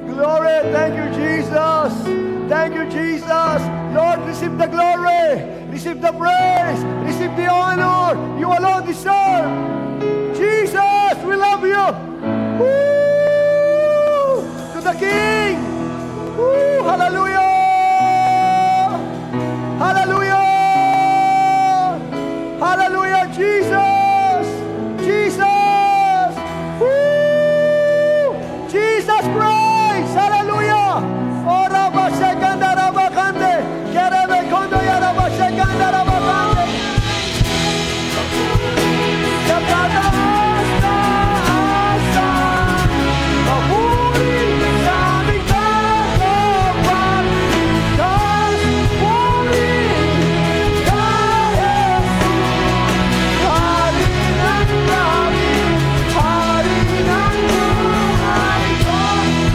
Glory. Thank you, Jesus. Thank you, Jesus. Lord, receive the glory. Receive the praise. Receive the honor. You alone deserve. Jesus, we love you. Woo! To the King. Woo! Hallelujah. Hallelujah. Hallelujah, Jesus. Jesus. Woo! Jesus Christ. Hallelujah. Ora ba shekanda raba kande. Kerebe kondo ya raba shekanda raba kande. Shekanda asta asa. Mahuri sa aming katapan. Kas puri ka Jesus. Hari ng langit, hari ng buhay ko.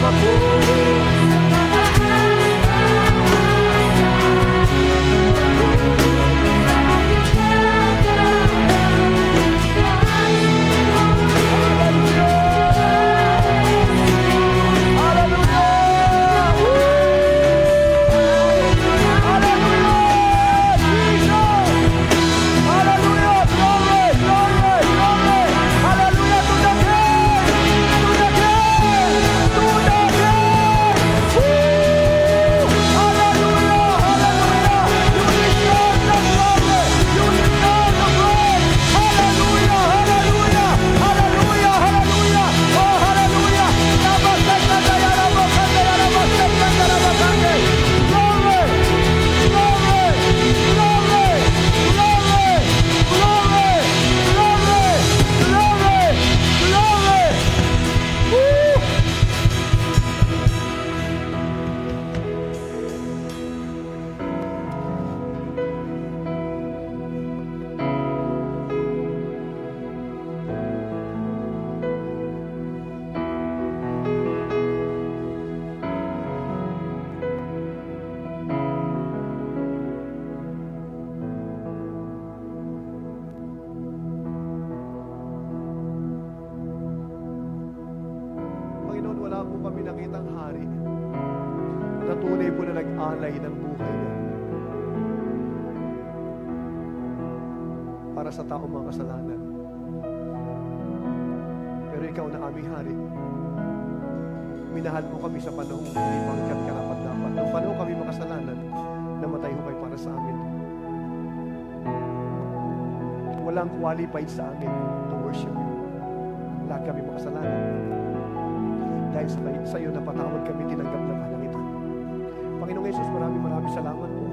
Mahuri Panginoon, wala po kami nakitang hari na tunay po na nag-alay ng buhay niya para sa taong mga kasalanan. Pero ikaw na aming hari. Minahal mo kami sa panahong hindi pangkat karapat-dapat. Nung panahon kami makasalanan, namatay ho kayo para sa amin. Walang qualified sa amin to worship you. Lahat kami makasalanan. Dahil sa iyo napatawad kami, tinanggap ng kalangitan. Panginoong Yesus, maraming salamat po.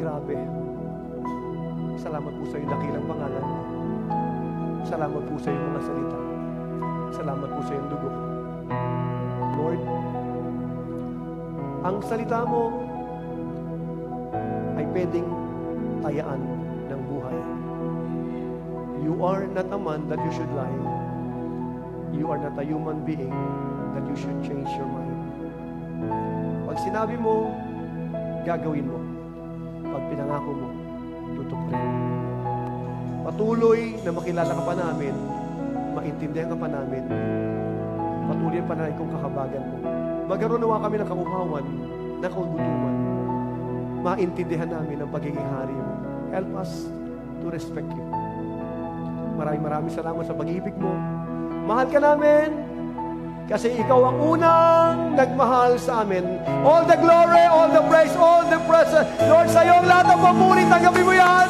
Grabe. Salamat po sa iyong dakilang pangalan. Salamat po sa iyong mga salita. Salamat po sa iyong dugo. Lord, ang salita mo ay pwedeng tayaan ng buhay. You are not a man that you should lie. You are not a human being that you should change your mind. Pag sinabi mo, gagawin mo. Pag pinangako mo, tutuparin. Patuloy na makilala ka pa namin, maintindihan ka pa namin, patuloy pa na kung kakabagan mo. Magkaroon nawa kami ng kauhawan, ng kagutuman. Maintindihan namin ang pagiging hari mo. Help us to respect you. Maraming salamat sa pag-ibig mo. Mahal ka namin kasi ikaw ang unang nagmahal sa amin. All the glory, all the praise, all the presence. Lord, sa iyo ang lahat ng papuri. Tanggapin mo yan.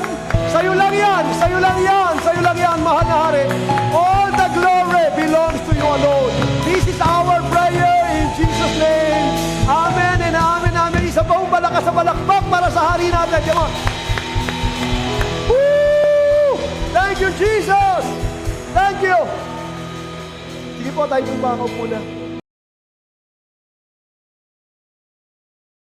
Sa iyo lang yan. Sa iyo lang yan. Sa iyo lang yan, mahal na hari. All the glory belongs to you alone. This is our prayer in Jesus' name. Amen and amen, amen. Isa pa ang malakas sa balakbak para sa hari natin. Come on. Woo! Thank you, Jesus. Thank you. Sige po, tayo pong bakaw muna.